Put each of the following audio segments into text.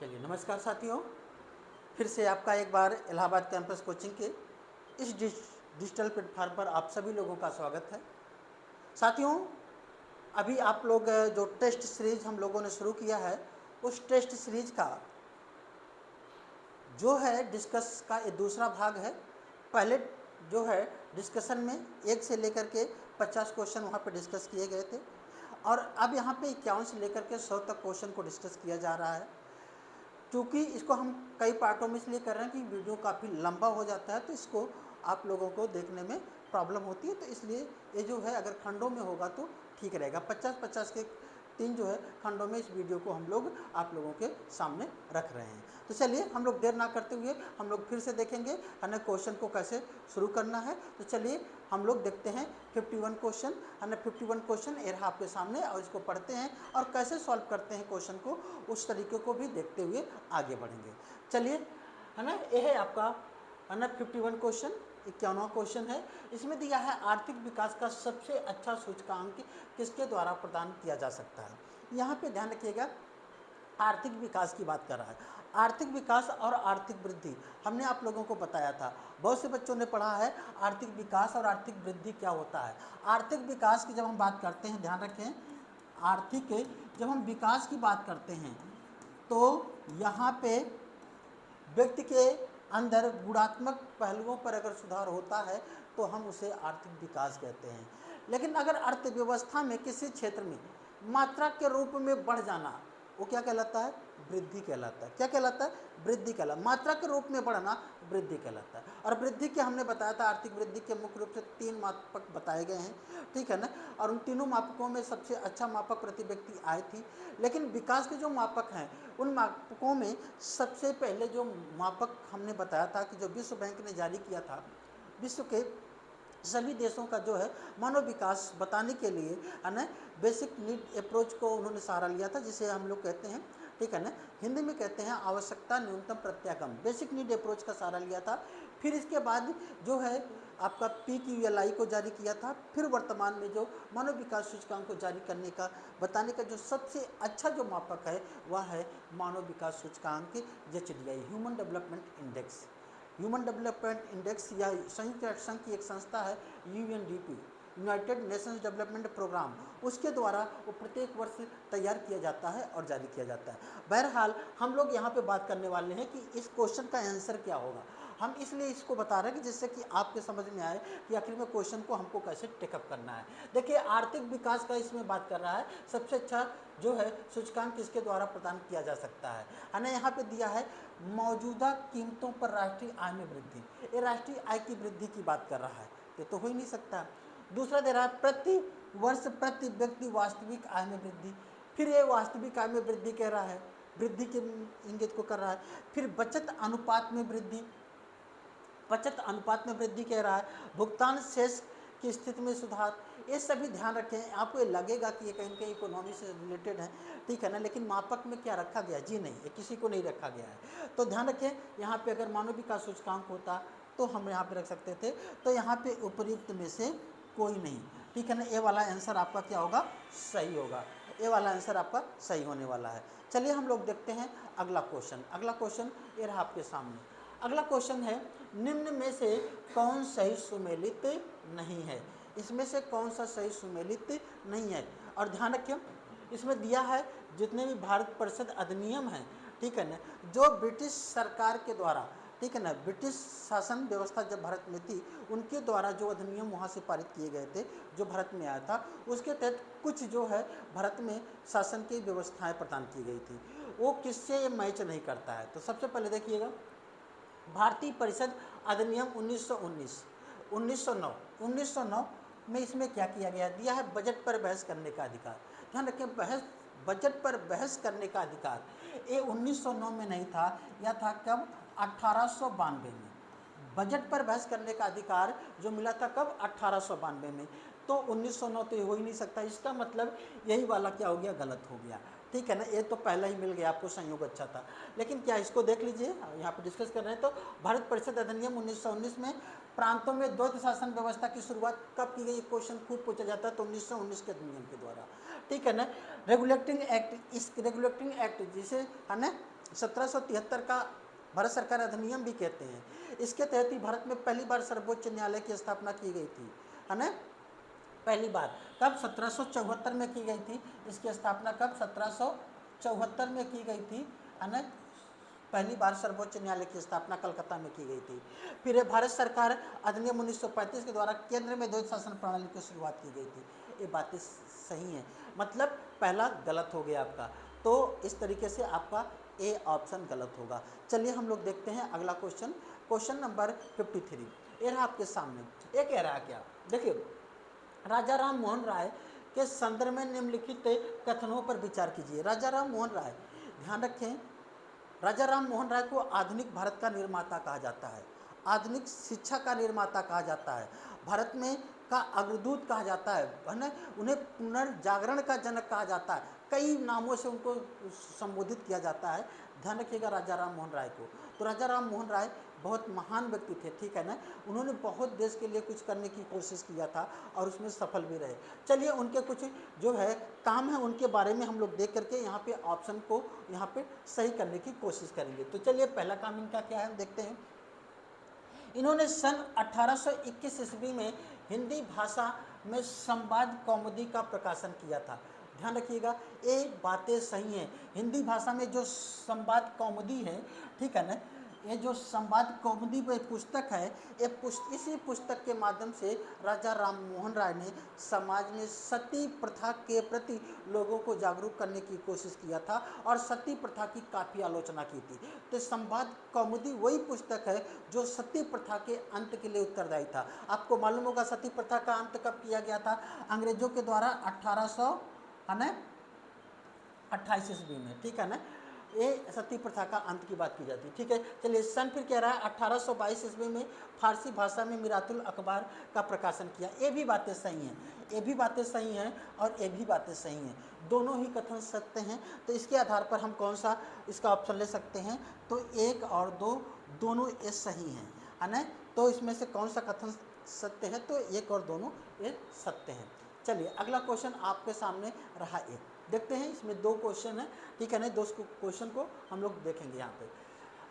चलिए नमस्कार साथियों, फिर से आपका एक बार इलाहाबाद कैंपस कोचिंग के इस डिजिटल प्लेटफार्म पर आप सभी लोगों का स्वागत है। साथियों, अभी आप लोग जो टेस्ट सीरीज हम लोगों ने शुरू किया है, उस टेस्ट सीरीज का जो है डिस्कस का ये दूसरा भाग है। पहले जो है डिस्कशन में 1 से लेकर के 50 क्वेश्चन वहाँ पे डिस्कस किए गए थे और अब यहाँ पे 51 से लेकर के 100 तक क्वेश्चन को डिस्कस किया जा रहा है। क्योंकि इसको हम कई पार्टों में इसलिए कर रहे हैं कि वीडियो काफ़ी लंबा हो जाता है, तो इसको आप लोगों को देखने में प्रॉब्लम होती है, तो इसलिए ये जो है अगर खंडों में होगा तो ठीक रहेगा। 50-50 के 3 जो है खंडों में इस वीडियो को हम लोग आप लोगों के सामने रख रहे हैं। तो चलिए हम लोग देर ना करते हुए हम लोग फिर से देखेंगे हमें क्वेश्चन को कैसे शुरू करना है। तो चलिए हम लोग देखते हैं 51 क्वेश्चन, हमें 51 क्वेश्चन ये रहा आपके सामने और इसको पढ़ते हैं और कैसे सॉल्व करते हैं क्वेश्चन को, उस तरीके को भी देखते हुए आगे बढ़ेंगे। चलिए, है ना, यह है आपका है ना 51 क्वेश्चन, 51वां क्वेश्चन है। इसमें दिया है आर्थिक विकास का सबसे अच्छा सूचकांक किसके द्वारा प्रदान किया जा सकता है। यहाँ पे ध्यान रखिएगा, आर्थिक विकास की बात कर रहा है। आर्थिक विकास और आर्थिक वृद्धि हमने आप लोगों को बताया था, बहुत से बच्चों ने पढ़ा है आर्थिक विकास और आर्थिक वृद्धि क्या होता है। आर्थिक विकास की जब हम बात करते हैं, ध्यान रखें, आर्थिक जब हम विकास की बात करते हैं तो यहाँ पे व्यक्ति के अंदर गुणात्मक पहलुओं पर अगर सुधार होता है तो हम उसे आर्थिक विकास कहते हैं। लेकिन अगर अर्थव्यवस्था में किसी क्षेत्र में मात्रा के रूप में बढ़ जाना, वो क्या कहलाता है? वृद्धि कहलाता है। क्या कहलाता है? वृद्धि कहलाता है। मात्रा के रूप में बढ़ना वृद्धि कहलाता है। और वृद्धि के हमने बताया था, आर्थिक वृद्धि के मुख्य रूप से 3 मापक बताए गए हैं, ठीक है ना। और उन तीनों मापकों में सबसे अच्छा मापक प्रति व्यक्ति आय थी। लेकिन विकास के जो मापक हैं, उन मापकों में सबसे पहले जो मापक हमने बताया था कि जो विश्व बैंक ने जारी किया था, विश्व के सभी देशों का जो है मानव विकास बताने के लिए, है ना, बेसिक नीड अप्रोच को उन्होंने सहारा लिया था, जिसे हम लोग कहते हैं, ठीक है ना, हिंदी में कहते हैं आवश्यकता न्यूनतम प्रत्यागम, बेसिक नीड अप्रोच का सहारा लिया था। फिर इसके बाद जो है आपका PQLI को जारी किया था। फिर वर्तमान में जो मानव विकास सूचकांक को जारी करने का बताने का जो सबसे अच्छा जो मापक है वह है मानव विकास सूचकांक HDI, human development index. Human development index या संयुक्त राष्ट्र संघ की एक संस्था है UNDP, United Nations Development Programme, उसके द्वारा वो प्रत्येक वर्ष तैयार किया जाता है और जारी किया जाता है। बहरहाल हम लोग यहाँ पे बात करने वाले हैं कि इस क्वेश्चन का आंसर क्या होगा। हम इसलिए इसको बता रहे हैं कि जिससे कि आपके समझ में आए कि आखिर में क्वेश्चन को हमको कैसे टेकअप करना है। देखिए, आर्थिक विकास का इसमें बात कर रहा है, सबसे अच्छा जो है सूचकांक किसके द्वारा प्रदान किया जा सकता है ना। यहाँ पे दिया है मौजूदा कीमतों पर राष्ट्रीय आय में वृद्धि। ये राष्ट्रीय आय की वृद्धि की बात कर रहा है, ये तो हो ही नहीं सकता। दूसरा दे रहा है प्रति वर्ष प्रति व्यक्ति वास्तविक आय में वृद्धि। फिर ये वास्तविक आय में वृद्धि कह रहा है, वृद्धि के इंगित को कर रहा है। फिर बचत अनुपात में वृद्धि, बचत अनुपात में वृद्धि कह रहा है। भुगतान शेष की स्थिति में सुधार, ये सभी ध्यान रखें। आपको ये लगेगा कि ये कहीं ना कहीं इकोनॉमी से रिलेटेड है, ठीक है ना, लेकिन मापक में क्या रखा गया? जी नहीं, ये किसी को नहीं रखा गया है। तो ध्यान रखें, यहाँ पे अगर मानव विकास सूचकांक होता तो हम यहाँ पे रख सकते थे। तो यहाँ पे उपर्युक्त में से कोई नहीं, ठीक है ना। ए वाला आंसर आपका क्या होगा? सही होगा। ए वाला आंसर आपका सही होने वाला है। चलिए हम लोग देखते हैं अगला क्वेश्चन। अगला क्वेश्चन ये रहा आपके सामने। अगला क्वेश्चन है, निम्न में से कौन सही सुमेलित नहीं है? इसमें से कौन सा सही सुमेलित नहीं है? और ध्यान रखिए, इसमें दिया है जितने भी भारत परिषद अधिनियम हैं, ठीक है ना, जो ब्रिटिश सरकार के द्वारा, ठीक है ना, ब्रिटिश शासन व्यवस्था जब भारत में थी, उनके द्वारा जो अधिनियम वहाँ से पारित किए गए थे, जो भारत में आया था, उसके तहत कुछ जो है भारत में शासन की व्यवस्थाएं प्रदान की गई थी, वो किससे मैच नहीं करता है। तो सबसे पहले देखिएगा, भारतीय परिषद अधिनियम 1909 में इसमें क्या किया गया? दिया है बजट पर बहस करने का अधिकार। ध्यान रखें, बजट पर बहस करने का अधिकार ये 1909 में नहीं था, यह था कब? 1892 में। बजट पर बहस करने का अधिकार जो मिला था कब? 1892 में। तो 1909 तो ये हो ही नहीं सकता। इसका मतलब यही वाला क्या हो गया? गलत हो गया, ठीक है ना। ये तो पहला ही मिल गया आपको, संयोग अच्छा था। लेकिन क्या, इसको देख लीजिए, यहाँ पे डिस्कस कर रहे हैं। तो भारत परिषद अधिनियम 1919 में प्रांतों में द्वैत शासन व्यवस्था की शुरुआत कब की गई? क्वेश्चन खूब पूछा जाता है। तो 1919 के अधिनियम के द्वारा, ठीक है ना। रेगुलेटिंग एक्ट, इस रेगुलेटिंग एक्ट जिसे है ना 1773 का भारत सरकार अधिनियम भी कहते हैं, इसके तहत ही भारत में पहली बार सर्वोच्च न्यायालय की स्थापना की गई थी, है ना। पहली बार कब? 1774 में की गई थी। इसकी स्थापना कब? 1774 में की गई थी, है ना। पहली बार सर्वोच्च न्यायालय की स्थापना कलकत्ता में की गई थी। फिर भारत सरकार अधिनियम 1935 के द्वारा केंद्र में द्वैध शासन प्रणाली की शुरुआत की गई थी। ये बातें सही हैं, मतलब पहला गलत हो गया आपका, तो इस तरीके से आपका ए ऑप्शन गलत होगा। चलिए हम लोग देखते हैं अगला क्वेश्चन, क्वेश्चन नंबर 53। ये रहा आपके सामने। ये कह रहा है क्या? देखिए, राजा राम मोहन राय के संदर्भ में निम्नलिखित कथनों पर विचार कीजिए। राजा राम मोहन राय, ध्यान रखें, राजा राम मोहन राय को आधुनिक भारत का निर्माता कहा जाता है, आधुनिक शिक्षा का निर्माता कहा जाता है, भारत में का अग्रदूत कहा जाता है ना। उन्हें पुनर्जागरण का जनक कहा जाता है, कई नामों से उनको संबोधित किया जाता है। ध्यान रखिएगा राजा राम मोहन राय को। तो राजा राम मोहन राय बहुत महान व्यक्ति थे, ठीक है ना। उन्होंने बहुत देश के लिए कुछ करने की कोशिश किया था और उसमें सफल भी रहे। चलिए उनके कुछ जो है काम है उनके बारे में हम लोग देख करके यहाँ पे ऑप्शन को यहाँ पे सही करने की कोशिश करेंगे। तो चलिए पहला काम इनका क्या है, हम देखते हैं। इन्होंने सन 1821 ईस्वी में हिंदी भाषा में संवाद कौमुदी का प्रकाशन किया था। ध्यान रखिएगा, ये बातें सही हैं। हिंदी भाषा में जो संवाद कौमुदी है, ठीक है ना, ये जो संवाद कौमुदी पुस्तक है, ये इसी पुस्तक के माध्यम से राजा राम मोहन राय ने समाज में सती प्रथा के प्रति लोगों को जागरूक करने की कोशिश किया था और सती प्रथा की काफ़ी आलोचना की थी। तो संवाद कौमुदी वही पुस्तक है जो सती प्रथा के अंत के लिए उत्तरदायी था। आपको मालूम होगा सती प्रथा का अंत कब किया गया था? अंग्रेजों के द्वारा 1828 ईस्वी में, ठीक है ना। ये सती प्रथा का अंत की बात की जाती है, ठीक है। चलिए सन फिर कह रहा है 1822 ईस्वी में फारसी भाषा में मिरातुल अखबार का प्रकाशन किया। ये भी बातें सही हैं, ये भी बातें सही हैं और ये भी बातें सही हैं, दोनों ही कथन सत्य हैं। तो इसके आधार पर हम कौन सा इसका ऑप्शन ले सकते हैं? तो 1 और 2 दोनों ये सही हैं, है ना। तो इसमें से कौन सा कथन सत्य है? तो 1 और दोनों ये सत्य हैं। चलिए अगला क्वेश्चन आपके सामने रहा एक, देखते हैं। इसमें 2 क्वेश्चन है, ठीक है ना। 2 क्वेश्चन को हम लोग देखेंगे यहाँ पे।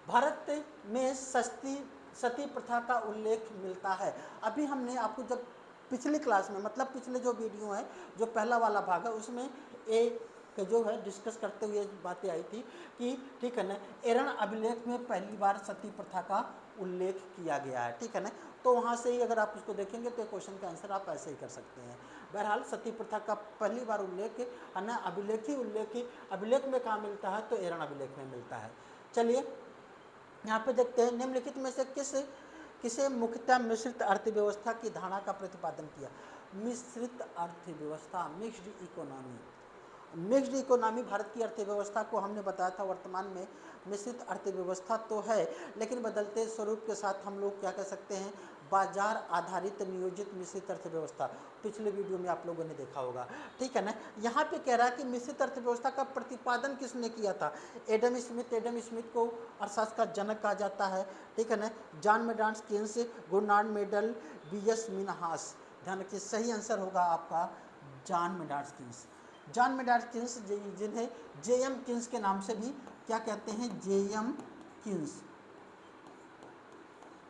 भारत में सती प्रथा का उल्लेख मिलता है। अभी हमने आपको जब पिछली क्लास में, मतलब पिछले जो वीडियो है, जो पहला वाला भाग है, उसमें एक जो है डिस्कस करते हुए बातें आई थी कि, ठीक है ना, एरन अभिलेख में पहली बार सती प्रथा का उल्लेख किया गया है, ठीक है ना। तो वहाँ से ही अगर आप उसको देखेंगे तो क्वेश्चन का आंसर आप ऐसे ही कर सकते हैं। बहरहाल सती प्रथा का पहली बार उल्लेख है ना अभिलेख में कहाँ मिलता है? तो एरन अभिलेख में मिलता है। चलिए यहाँ पे देखते हैं, निम्नलिखित में से किसे मुख्यतः मिश्रित अर्थव्यवस्था की धारणा का प्रतिपादन किया? मिश्रित अर्थव्यवस्था, mixed economy. Mixed economy Bharat की अर्थव्यवस्था को हमने बताया था वर्तमान में मिश्रित अर्थव्यवस्था तो है, लेकिन बदलते स्वरूप के साथ हम लोग क्या कह सकते हैं? बाजार आधारित नियोजित मिश्रित अर्थव्यवस्था। पिछले वीडियो में आप लोगों ने देखा होगा, ठीक है ना। यहाँ पे कह रहा है कि मिश्रित अर्थव्यवस्था का प्रतिपादन किसने किया था? एडम स्मिथ को अर्थशास्त्र का जनक कहा जाता है, ठीक है ना। जॉन मेडान Keynes, Gunnar Myrdal, BS Minhas. ध्यान रखिए, सही आंसर होगा आपका जॉन मेडान कीन्स। जॉन मेडान कीन्स, जिन्हें जेएम कीन्स के नाम से भी क्या कहते हैं? जेएम कीन्स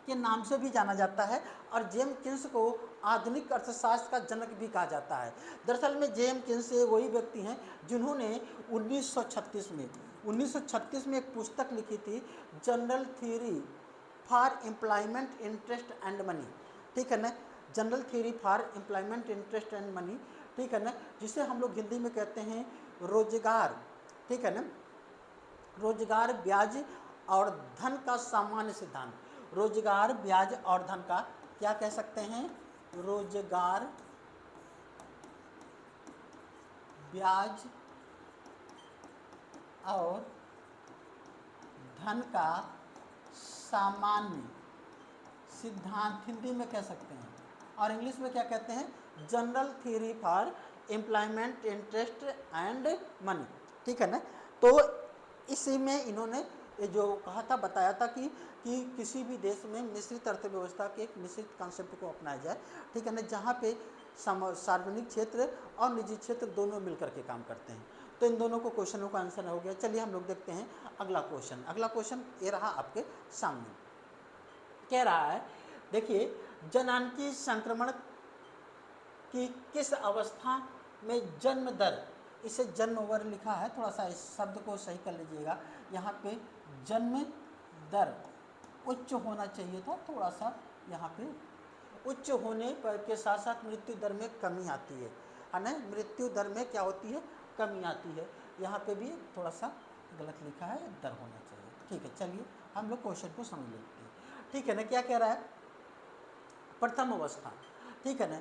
के नाम से भी जाना जाता है और जेएम कीन्स को आधुनिक अर्थशास्त्र का जनक भी कहा जाता है। दरअसल में जेएम कीन्स वही व्यक्ति हैं जिन्होंने 1936 में एक पुस्तक लिखी थी, general theory for employment interest and money, ठीक है ना। General theory for employment interest and money, ठीक है ना, जिसे हम लोग हिंदी में कहते हैं रोजगार, ठीक है ना। रोजगार, ब्याज और धन का सामान्य सिद्धांत। रोजगार, ब्याज और धन का क्या कह सकते हैं? रोजगार, ब्याज और धन का सामान्य सिद्धांत हिंदी में कह सकते हैं, और इंग्लिश में क्या कहते हैं? General theory for employment interest and money, ठीक है ना। तो इसी में इन्होंने ये जो कहा था, बताया था कि किसी भी देश में मिश्रित अर्थव्यवस्था के एक मिश्रित कॉन्सेप्ट को अपनाया जाए, ठीक है ना, जहाँ पे सार्वजनिक क्षेत्र और निजी क्षेत्र दोनों मिलकर के काम करते हैं। तो इन दोनों को क्वेश्चनों का आंसर हो गया। चलिए हम लोग देखते हैं अगला क्वेश्चन। अगला क्वेश्चन ये रहा आपके सामने, कह रहा है देखिए, जनांकी संक्रमण की किस अवस्था में जन्म दर, इसे जन्म दर लिखा है, थोड़ा सा इस शब्द को सही कर लीजिएगा, यहाँ पे जन्म दर उच्च होना चाहिए था, थोड़ा सा यहाँ पे उच्च होने पर के साथ साथ मृत्यु दर में कमी आती है ना, मृत्यु दर में क्या होती है, कमी आती है। यहाँ पे भी थोड़ा सा गलत लिखा है, दर होना चाहिए। ठीक है, चलिए हम लोग क्वेश्चन को समझ लेते हैं। ठीक है ना, क्या कह रहा है, प्रथम अवस्था, ठीक है ना,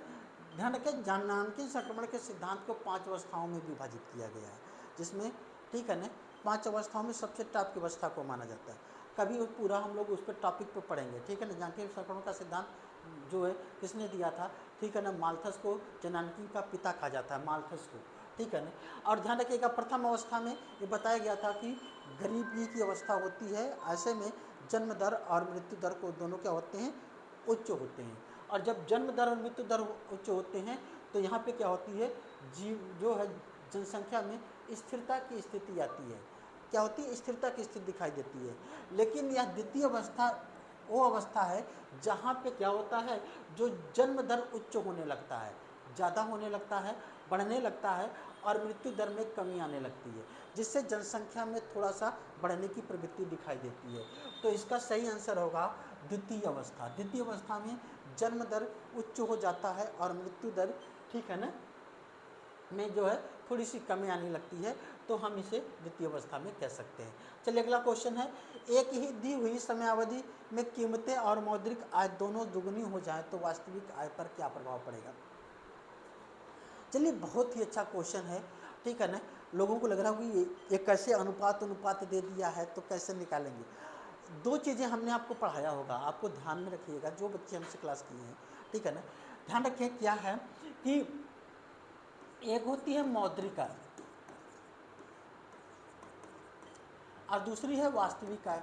ध्यान रखें, जनांकी संक्रमण के सिद्धांत को 5 अवस्थाओं में विभाजित किया गया है, जिसमें ठीक है ना 5 अवस्थाओं में सबसे टॉप की अवस्था को माना जाता है। कभी वो पूरा हम लोग उस पर टॉपिक पर पढ़ेंगे, ठीक है ना। जनांकी संक्रमण का सिद्धांत जो है किसने दिया था, ठीक है ना, माल्थस को जनांकी का पिता कहा जाता है, माल्थस को, ठीक है ना। और ध्यान रखिएगा, प्रथम अवस्था में ये बताया गया था कि गरीबी की अवस्था होती है, ऐसे में जन्म दर और मृत्यु दर को दोनों क्या होते हैं, उच्च होते हैं। और जब जन्म दर और मृत्यु दर उच्च होते हैं तो यहाँ पे क्या होती है, जीव जो है जनसंख्या में स्थिरता की स्थिति आती है। क्या होती है, स्थिरता की स्थिति दिखाई देती है। लेकिन यह द्वितीय अवस्था वो अवस्था है जहाँ पे क्या होता है, जो जन्म दर उच्च होने लगता है, ज़्यादा होने लगता है, बढ़ने लगता है, और मृत्यु दर में कमी आने लगती है, जिससे जनसंख्या में थोड़ा सा बढ़ने की प्रवृत्ति दिखाई देती है। तो इसका सही आंसर होगा द्वितीय अवस्था। द्वितीय अवस्था में जन्म दर उच्च हो जाता है और मृत्यु दर, ठीक है ना, में जो है थोड़ी सी कमी आने लगती है, तो हम इसे द्वितीय अवस्था में कह सकते हैं। चलिए अगला क्वेश्चन है, एक ही दी हुई समयावधि में कीमतें और मौद्रिक आय दोनों दुगनी हो जाए तो वास्तविक आय पर क्या प्रभाव पड़ेगा। चलिए बहुत ही अच्छा क्वेश्चन है, ठीक है ना। लोगों को लग रहा होगा कि ये कैसे अनुपात दे दिया है तो कैसे निकालेंगे। दो चीज़ें हमने आपको पढ़ाया होगा, आपको ध्यान में रखिएगा, जो बच्चे हमसे क्लास किए हैं, ठीक है ना। ध्यान रखिए क्या है कि एक होती है मौद्रिक आय और दूसरी है वास्तविक आय।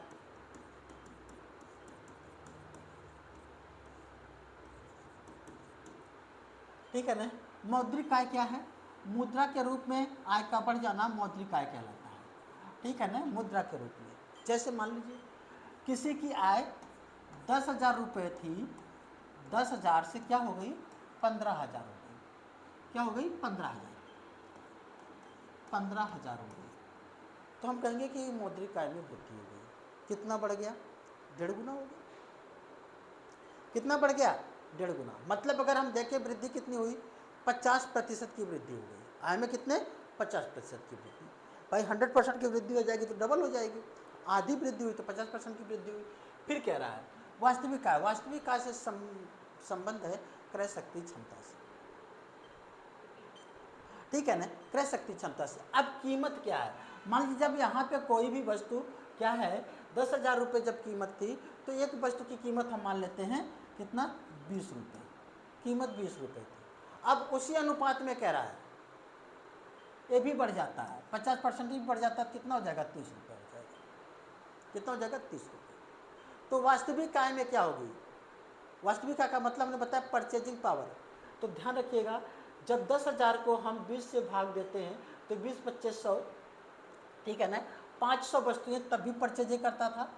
ठीक है ना। मौद्रिक आय क्या है, मुद्रा के रूप में आय का बढ़ जाना मौद्रिक आय कहलाता है, ठीक है ना। मुद्रा के रूप में, जैसे मान लीजिए किसी की आय 10,000 रुपये थी, 10,000 से क्या हो गई, 15,000 हो गई। क्या हो गई, 15,000 हो गई, तो हम कहेंगे कि मौद्रिक आय में वृद्धि हो गई। कितना बढ़ गया, 1.5 गुना हो गया। कितना बढ़ गया, 1.5 गुना। मतलब अगर हम देखें वृद्धि कितनी हुई, 50% की वृद्धि हो गई आय में। कितने, 50% की वृद्धि। भाई 100% की वृद्धि हो जाएगी तो डबल हो जाएगी, आधी वृद्धि हुई तो 50% की वृद्धि हुई। फिर कह रहा है वास्तविक आय, वास्तविक आय से संबंध है क्रय शक्ति क्षमता से, ठीक है ना, क्रय शक्ति क्षमता से। अब कीमत क्या है, मान लीजिए जब यहाँ पे कोई भी वस्तु क्या है, 10,000 रुपये जब कीमत थी, तो एक वस्तु की कीमत हम मान लेते हैं कितना, 20 रुपये, कीमत 20 रुपये थी। अब उसी अनुपात में कह रहा है ये भी बढ़ जाता है, 50% भी बढ़ जाता है, कितना हो जाएगा, 30 रुपये हो जाएगा। कितना हो जाएगा, 30 रुपये। तो वास्तविक आय में क्या होगी, वास्तविक आय का मतलब हमने बताया परचेजिंग पावर। तो ध्यान रखिएगा, जब 10,000 को हम 20 से भाग देते हैं तो 20 25 100, ठीक है ना, 500 वस्तुएं तब भी परचेज करता था।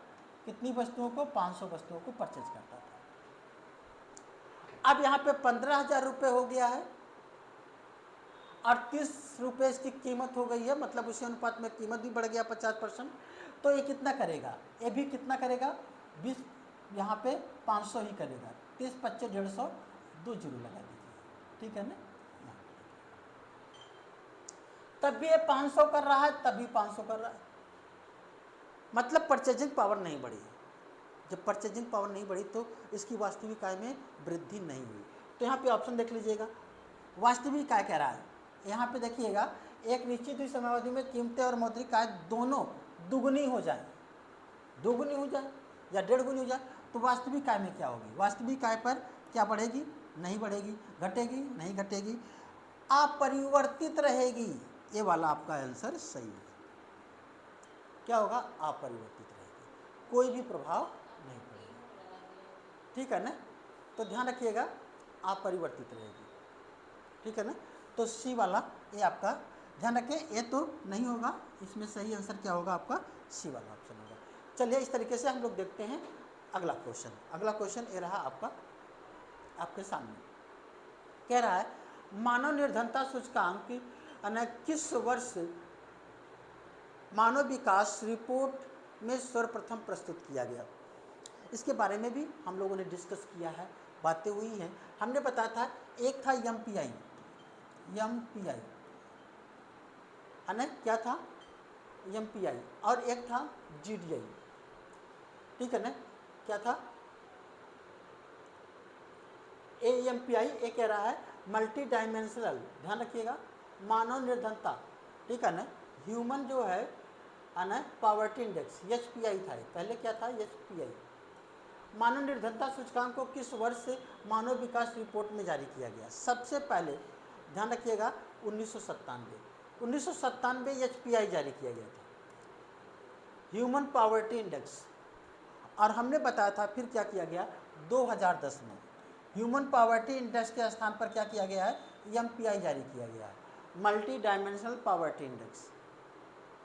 कितनी वस्तुओं को, 500 वस्तुओं को परचेज करता था। अब यहाँ पे 15,000 रुपये हो गया है और 30 रुपये इसकी कीमत हो गई है, मतलब उसी अनुपात में कीमत भी बढ़ गया 50%। तो ये कितना करेगा, ये भी कितना करेगा, 20, यहाँ पे 500 ही करेगा, 30 25 150, 2 जीरो लगा दीजिए, ठीक है ना। तब भी ये 500 कर रहा है, तब भी 500 कर रहा है, मतलब परचेजिंग पावर नहीं बढ़ी। जब परचेजिंग पावर नहीं बढ़ी तो इसकी वास्तविक आय में वृद्धि नहीं हुई। तो यहाँ पे ऑप्शन देख लीजिएगा, वास्तविक आय कह रहा है, यहाँ पे देखिएगा, एक निश्चित ही समयावधि में कीमतें और मौद्रिक आय दोनों दुगनी हो जाए, 2 गुनी हो जाए या 1.5 गुनी हो जाए, तो वास्तविक आय में क्या होगी, वास्तविक आय पर क्या बढ़ेगी, नहीं बढ़ेगी, घटेगी, नहीं घटेगी, अपरिवर्तित रहेगी। ये वाला आपका आंसर सही है। क्या होगा, अपरिवर्तित रहेगी, कोई भी प्रभाव नहीं पड़ेगा, ठीक है ना। तो ध्यान रखिएगा, अपरिवर्तित रहेगी। ठीक है ना। तो सी वाला ये आपका ध्यान रखें, ये तो नहीं होगा, इसमें सही आंसर क्या होगा आपका सी वाला ऑप्शन होगा। चलिए इस तरीके से हम लोग देखते हैं अगला क्वेश्चन। अगला क्वेश्चन ये रहा आपका आपके सामने, कह रहा है मानव निर्धनता सूचकांक किस वर्ष मानव विकास रिपोर्ट में सर्वप्रथम प्रस्तुत किया गया। इसके बारे में भी हम लोगों ने डिस्कस किया है, बातें हुई हैं। हमने बताया था एक था एमपीआई, एमपीआई है ना, क्या था एमपीआई, और एक था जीडीआई, ठीक है ना, क्या था एएमपीआई। ये कह रहा है मल्टी डायमेंशनल, ध्यान रखिएगा, मानव निर्धनता, ठीक है ना, ह्यूमन जो है ना पावर्टी इंडेक्स, एचपीआई था, पहले क्या था एचपीआई। मानव निर्धनता सूचकांक को किस वर्ष से मानव विकास रिपोर्ट में जारी किया गया। सबसे पहले ध्यान रखिएगा 1997 एचपीआई जारी किया गया था, ह्यूमन पावर्टी इंडेक्स। और हमने बताया था फिर क्या किया गया 2010 में ह्यूमन पावर्टी इंडेक्स के स्थान पर क्या किया गया है एमपीआई जारी किया गया है, multi dimensional poverty index,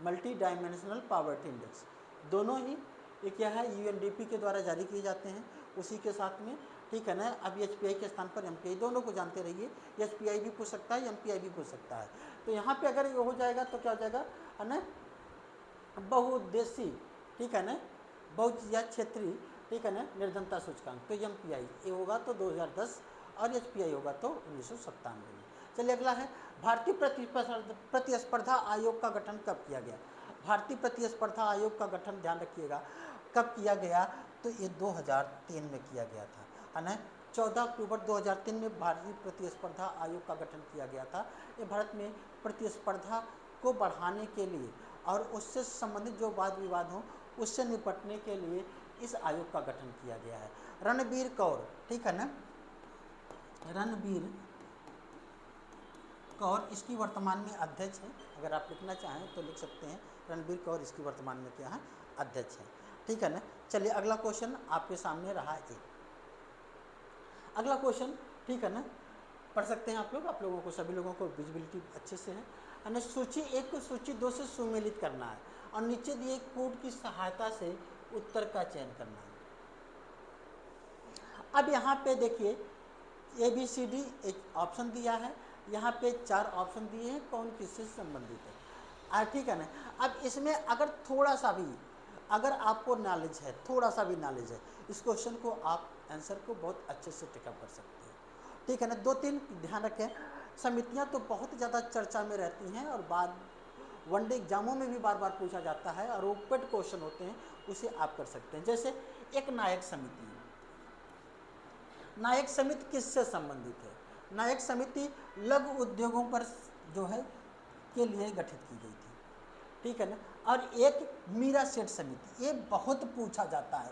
multi dimensional poverty index. दोनों ही ये क्या है यूएनडीपी के द्वारा जारी किए जाते हैं उसी के साथ में, ठीक है ना। अब एचपीआई के स्थान पर एमपीआई, दोनों को जानते रहिए, एचपीआई भी पूछ सकता है एमपीआई भी पूछ सकता है। तो यहाँ पे अगर ये हो जाएगा तो क्या हो जाएगा है ना बहुउद्देशीय, ठीक है ना, बहु या क्षेत्रीय, ठीक है ना, निर्धनता सूचकांक, तो एमपीआई ये होगा तो 2010 और एचपीआई होगा तो 1997 में। चलिए अगला है भारतीय प्रतिस्पर्धा आयोग का गठन कब किया गया। भारतीय प्रतिस्पर्धा आयोग का गठन ध्यान रखिएगा कब किया गया, तो ये 2003 में किया गया था, है ना। 14 अक्टूबर 2003 में भारतीय प्रतिस्पर्धा आयोग का गठन किया गया था। ये भारत में प्रतिस्पर्धा को बढ़ाने के लिए और उससे संबंधित जो वाद विवाद हों उससे निपटने के लिए इस आयोग का गठन किया गया है। रणबीर कौर, ठीक है ना, रणबीर कौर इसकी वर्तमान में अध्यक्ष है। अगर आप लिखना चाहें तो लिख सकते हैं, रणबीर कौर इसकी वर्तमान में क्या है अध्यक्ष है, ठीक है ना। चलिए अगला क्वेश्चन आपके सामने रहा एक, अगला क्वेश्चन, ठीक है ना, पढ़ सकते हैं आप लोगों को, सभी लोगों को विजिबिलिटी अच्छे से है ना। सूची एक को सूची दो से सुमेलित करना है और नीचे दिए कोड की सहायता से उत्तर का चयन करना है। अब यहाँ पे देखिए ABCD एक ऑप्शन दिया है, यहाँ पे 4 ऑप्शन दिए हैं, कौन किससे संबंधित है, ठीक है ना। अब इसमें अगर थोड़ा सा भी अगर आपको नॉलेज है, थोड़ा सा भी नॉलेज है, इस क्वेश्चन को आप आंसर को बहुत अच्छे से टेकअप कर सकते हैं, ठीक है ना। 2-3 ध्यान रखें, समितियाँ तो बहुत ज़्यादा चर्चा में रहती हैं और बाद वनडे एग्जामों में भी बार बार पूछा जाता है और ओपेड क्वेश्चन होते हैं, उसे आप कर सकते हैं। जैसे एक नायक समिति है, नायक समिति किससे संबंधित है, नायक समिति लघु उद्योगों पर जो है के लिए गठित की गई थी, ठीक है ना। और एक मीरा सेठ समिति, ये बहुत पूछा जाता है,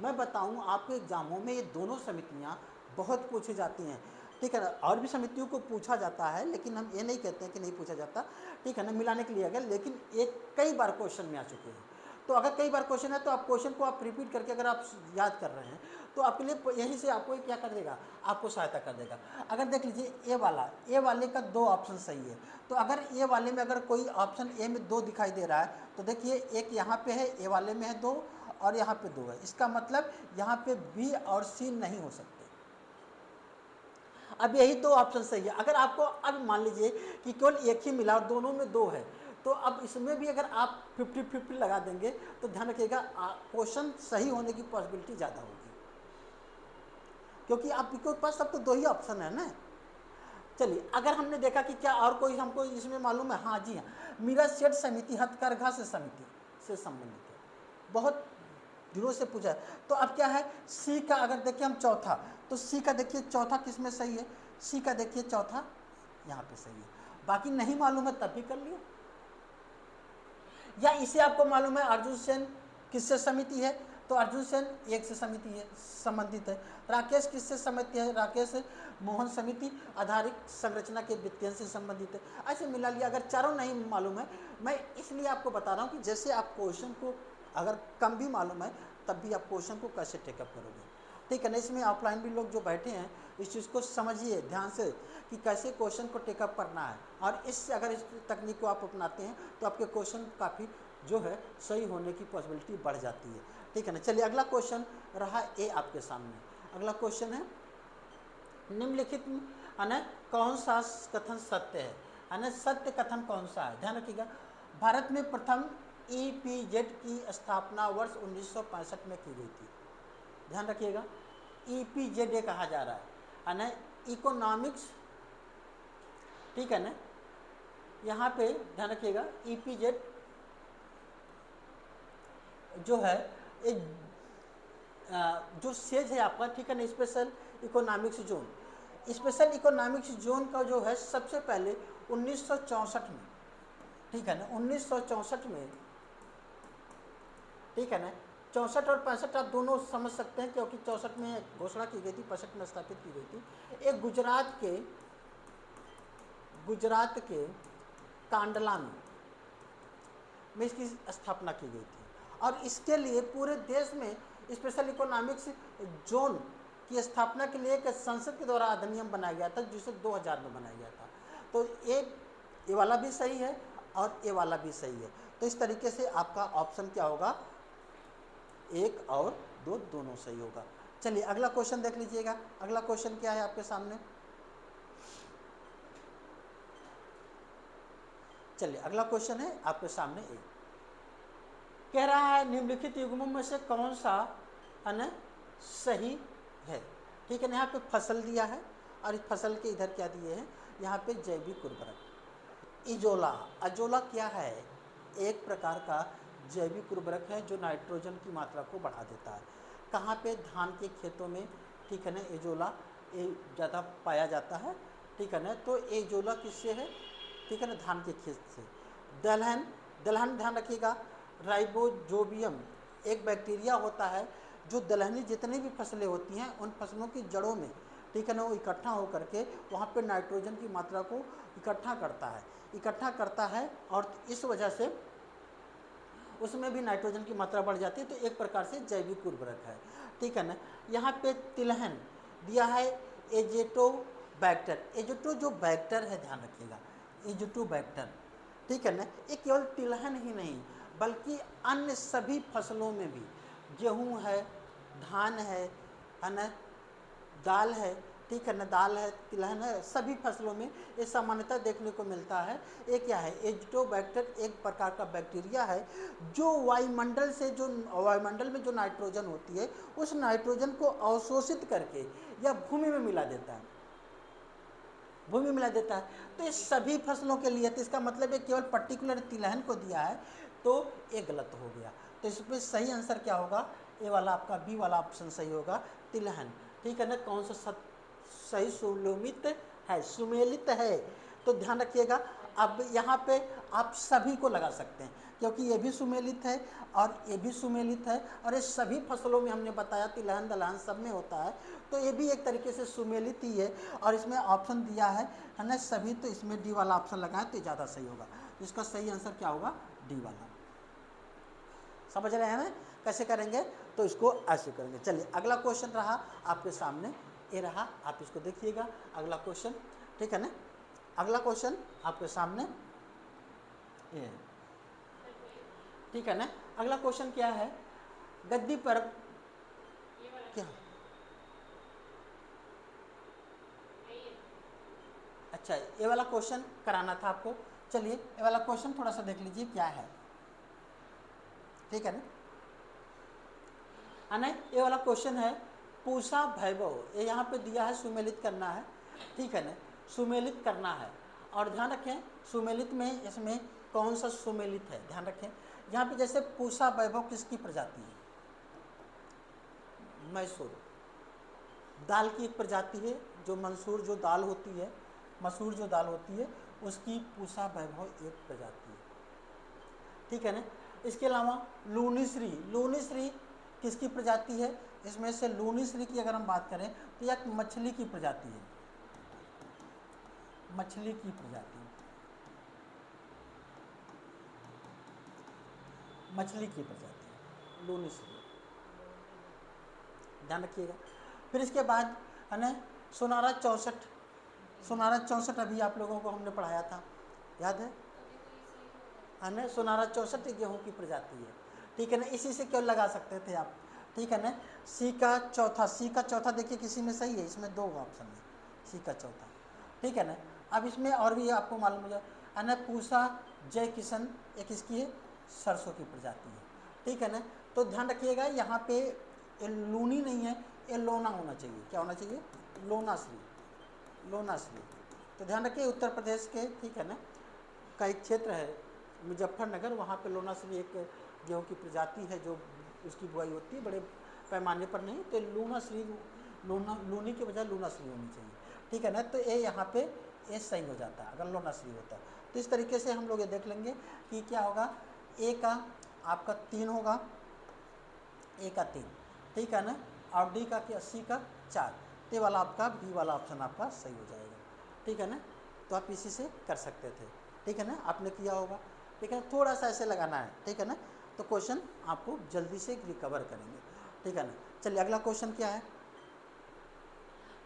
मैं बताऊं आपके एग्जामों में ये दोनों समितियां बहुत पूछी जाती हैं, ठीक है ना। और भी समितियों को पूछा जाता है लेकिन हम ये नहीं कहते हैं कि नहीं पूछा जाता, ठीक है ना, मिलाने के लिए अगर, लेकिन एक कई बार क्वेश्चन में आ चुके हैं। तो अगर कई बार क्वेश्चन है तो आप क्वेश्चन को आप रिपीट करके अगर आप याद कर रहे हैं तो आपके लिए यहीं से आपको क्या कर देगा, आपको सहायता कर देगा। अगर देख लीजिए ए वाले का 2 ऑप्शन सही है, तो अगर ए वाले में अगर कोई ऑप्शन ए में 2 दिखाई दे रहा है तो देखिए एक यहाँ पे है, ए वाले में है 2 और यहाँ पे 2 है, इसका मतलब यहाँ पे बी और सी नहीं हो सकते। अब यही 2 ऑप्शन सही है। अगर आपको अब मान लीजिए कि केवल एक ही मिला और दोनों में 2 है, तो अब इसमें भी अगर आप 50-50 लगा देंगे तो ध्यान रखिएगा क्वेश्चन सही होने की पॉसिबिलिटी ज़्यादा होगी, क्योंकि आपके पास सब तो 2 ही ऑप्शन है ना। चलिए अगर हमने देखा कि क्या और कोई हमको इसमें मालूम है, हाँ जी हाँ, मीरा सेठ समिति हथकरघा से समिति से संबंधित है, बहुत दिनों से पूछा है। तो अब क्या है सी का, अगर देखिए हम चौथा, तो सी का देखिए चौथा किस में सही है, सी का देखिए चौथा यहाँ पे सही है, बाकी नहीं मालूम है तब भी कर लिया। या इसे आपको मालूम है अर्जुन सेन किससे समिति है, तो अर्जुन सेन एक से समिति है, संबंधित है। राकेश किससे समिति है, राकेश मोहन समिति आधारित संरचना के वित्तीय से संबंधित है। ऐसे मिला लिया, अगर चारों नहीं मालूम है, मैं इसलिए आपको बता रहा हूँ कि जैसे आप क्वेश्चन को अगर कम भी मालूम है तब भी आप क्वेश्चन को कैसे टेकअप करोगे। ठीक है ना। इसमें ऑफलाइन भी लोग जो बैठे हैं इस चीज़ को समझिए ध्यान से कि कैसे क्वेश्चन को टेकअप करना है, और अगर इस तकनीक को आप अपनाते हैं तो आपके क्वेश्चन काफ़ी जो है सही होने की पॉसिबिलिटी बढ़ जाती है। ठीक है ना। चलिए अगला क्वेश्चन रहा ए आपके सामने। अगला क्वेश्चन है निम्नलिखित में है ना कौन सा कथन सत्य है ना। सत्य कथन कौन सा है, ध्यान रखिएगा। भारत में प्रथम ईपीजेड की स्थापना वर्ष 1965 में की गई थी। ध्यान रखिएगा, ईपीजेड कहा जा रहा है ना, इकोनॉमिक्स, ठीक है ना। यहाँ पे ध्यान रखिएगा ईपीजेड जो है एक जो सेज है आपका, ठीक है ना, special economics zone. Special economics zone का जो है सबसे पहले 1964 में, ठीक है ना, 1964 में, ठीक है ना। 64 और 65 आप दोनों समझ सकते हैं क्योंकि 64 में घोषणा की गई थी, 65 में स्थापित की गई थी। एक गुजरात के कांडला में इसकी स्थापना की गई थी, और इसके लिए पूरे देश में स्पेशल इकोनॉमिक्स जोन की स्थापना के लिए एक संसद के द्वारा अधिनियम बनाया गया था, जिसे 2000 में बनाया गया था। तो ये वाला भी सही है और ये वाला भी सही है। तो इस तरीके से आपका ऑप्शन क्या होगा, 1 और 2 दोनों सही होगा। चलिए अगला क्वेश्चन देख लीजिएगा। अगला क्वेश्चन क्या है आपके सामने। चलिए अगला क्वेश्चन है आपके सामने एक कह रहा है निम्नलिखित युग्मों में से कौन सा है ना सही है। ठीक है ना। यहाँ पे फसल दिया है और इस फसल के इधर क्या दिए हैं, यहाँ पे जैविक उर्वरक। अजोला क्या है, एक प्रकार का जैविक उर्वरक है जो नाइट्रोजन की मात्रा को बढ़ा देता है। कहाँ पे, धान के खेतों में, ठीक है ना, एजोला ज़्यादा पाया जाता है। ठीक है ना। तो एजोला किससे है, ठीक है ना, धान के खेत से। दलहन ध्यान रखिएगा, राइबोजोबियम एक बैक्टीरिया होता है जो दलहनी जितनी भी फसलें होती हैं उन फसलों की जड़ों में, ठीक है ना, वो इकट्ठा होकर के वहाँ पे नाइट्रोजन की मात्रा को इकट्ठा करता है और इस वजह से उसमें भी नाइट्रोजन की मात्रा बढ़ जाती है। तो एक प्रकार से जैविक उर्वरक है। ठीक है ना। यहाँ पे तिलहन दिया है एजेटोबैक्टर। एजेटो जो बैक्टर है, ध्यान रखिएगा, एजेटोबैक्टर, ठीक है ना। ये केवल तिलहन ही नहीं बल्कि अन्य सभी फसलों में भी, गेहूँ है, धान है ना, दाल है, ठीक है ना, दाल है, तिलहन है, सभी फसलों में ये सामान्यतः देखने को मिलता है। ये क्या है, एजिटोबैक्टर एक प्रकार का बैक्टीरिया है जो वायुमंडल में जो नाइट्रोजन होती है उस नाइट्रोजन को अवशोषित करके या भूमि में मिला देता है, तो ये सभी फसलों के लिए। तो इसका मतलब है केवल पर्टिकुलर तिलहन को दिया है, तो ये गलत हो गया। तो इसमें सही आंसर क्या होगा, ए वाला आपका बी वाला ऑप्शन सही होगा, तिलहन। ठीक है ना। कौन सा सही सुमेलित है। तो ध्यान रखिएगा, अब यहाँ पे आप सभी को लगा सकते हैं क्योंकि ये भी सुमेलित है और ये भी सुमेलित है, और ये सभी फसलों में हमने बताया तिलहन दलहन सब में होता है, तो ये भी एक तरीके से सुमेलित ही है। और इसमें ऑप्शन दिया है ना सभी, तो इसमें डी वाला ऑप्शन लगाएं तो ज़्यादा सही होगा। इसका सही आंसर क्या होगा, डी वाला। समझ रहे हैं ना कैसे करेंगे, तो इसको ऐसे करेंगे। चलिए अगला क्वेश्चन रहा आपके सामने, ये रहा, आप इसको देखिएगा अगला क्वेश्चन। ठीक है ना। अगला क्वेश्चन आपके सामने ये, ठीक है ना। अगला क्वेश्चन क्या है, गद्दी पर क्या, अच्छा ये वाला क्वेश्चन कराना था आपको। चलिए ये वाला क्वेश्चन थोड़ा सा देख लीजिए क्या है। ठीक है ना, ये वाला क्वेश्चन है पूषा वैभव। ये यहाँ पे दिया है सुमेलित करना है, ठीक है ना, सुमेलित करना है। और ध्यान रखें सुमेलित में इसमें कौन सा सुमेलित है, ध्यान रखें। यहाँ पे जैसे पूषा वैभव किसकी प्रजाति है, मैसूर दाल की एक प्रजाति है, जो मंसूर जो दाल होती है, मसूर जो दाल होती है उसकी पूषा वैभव एक प्रजाति है। ठीक है ना। इसके अलावा लूनीश्री किसकी प्रजाति है, इसमें से लूनीश्री की अगर हम बात करें तो यह मछली की प्रजाति है, मछली की प्रजाति, मछली की प्रजाति लूनीश्री, ध्यान रखिएगा। फिर इसके बाद है ना सोनारा 64 अभी आप लोगों को हमने पढ़ाया था, याद है ना। सोनारा 64 एक गेहूँ की प्रजाति है, ठीक है ना, इसी से क्यों लगा सकते थे आप, ठीक है ना। सी का चौथा देखिए किसी में सही है, इसमें 2 ऑप्शन है, सी का चौथा, ठीक है ना। अब इसमें और भी आपको मालूम हो जाए, है ना, पूसा जय किशन एक इसकी है सरसों की प्रजाति है, ठीक है ना। तो ध्यान रखिएगा यहाँ पे ये लूनी नहीं है, ये लोना होना चाहिए, क्या होना चाहिए, लोनाश्री। तो ध्यान रखिए उत्तर प्रदेश के, ठीक है ना, का एक क्षेत्र है मुजफ्फरनगर, वहाँ पे लोनाश्री एक गेहूँ की प्रजाति है जो उसकी बुआई होती है, बड़े पैमाने पर नहीं, तो लूनी के बजाय लोनाश्री होनी चाहिए, ठीक है ना। तो ये यहाँ पे ये सही हो जाता है अगर लोनाश्री होता है। तो इस तरीके से हम लोग ये देख लेंगे कि क्या होगा, ए का आपका 3 होगा, ए का 3, ठीक है ना, और डी का 80 का 4, ये वाला आपका बी वाला ऑप्शन आपका सही हो जाएगा, ठीक है ना। तो आप इसी से कर सकते थे, ठीक है ना, आपने किया होगा, ठीक है, थोड़ा सा ऐसे लगाना है, ठीक है ना, तो क्वेश्चन आपको जल्दी से रिकवर करेंगे, ठीक है ना। चलिए अगला क्वेश्चन क्या है,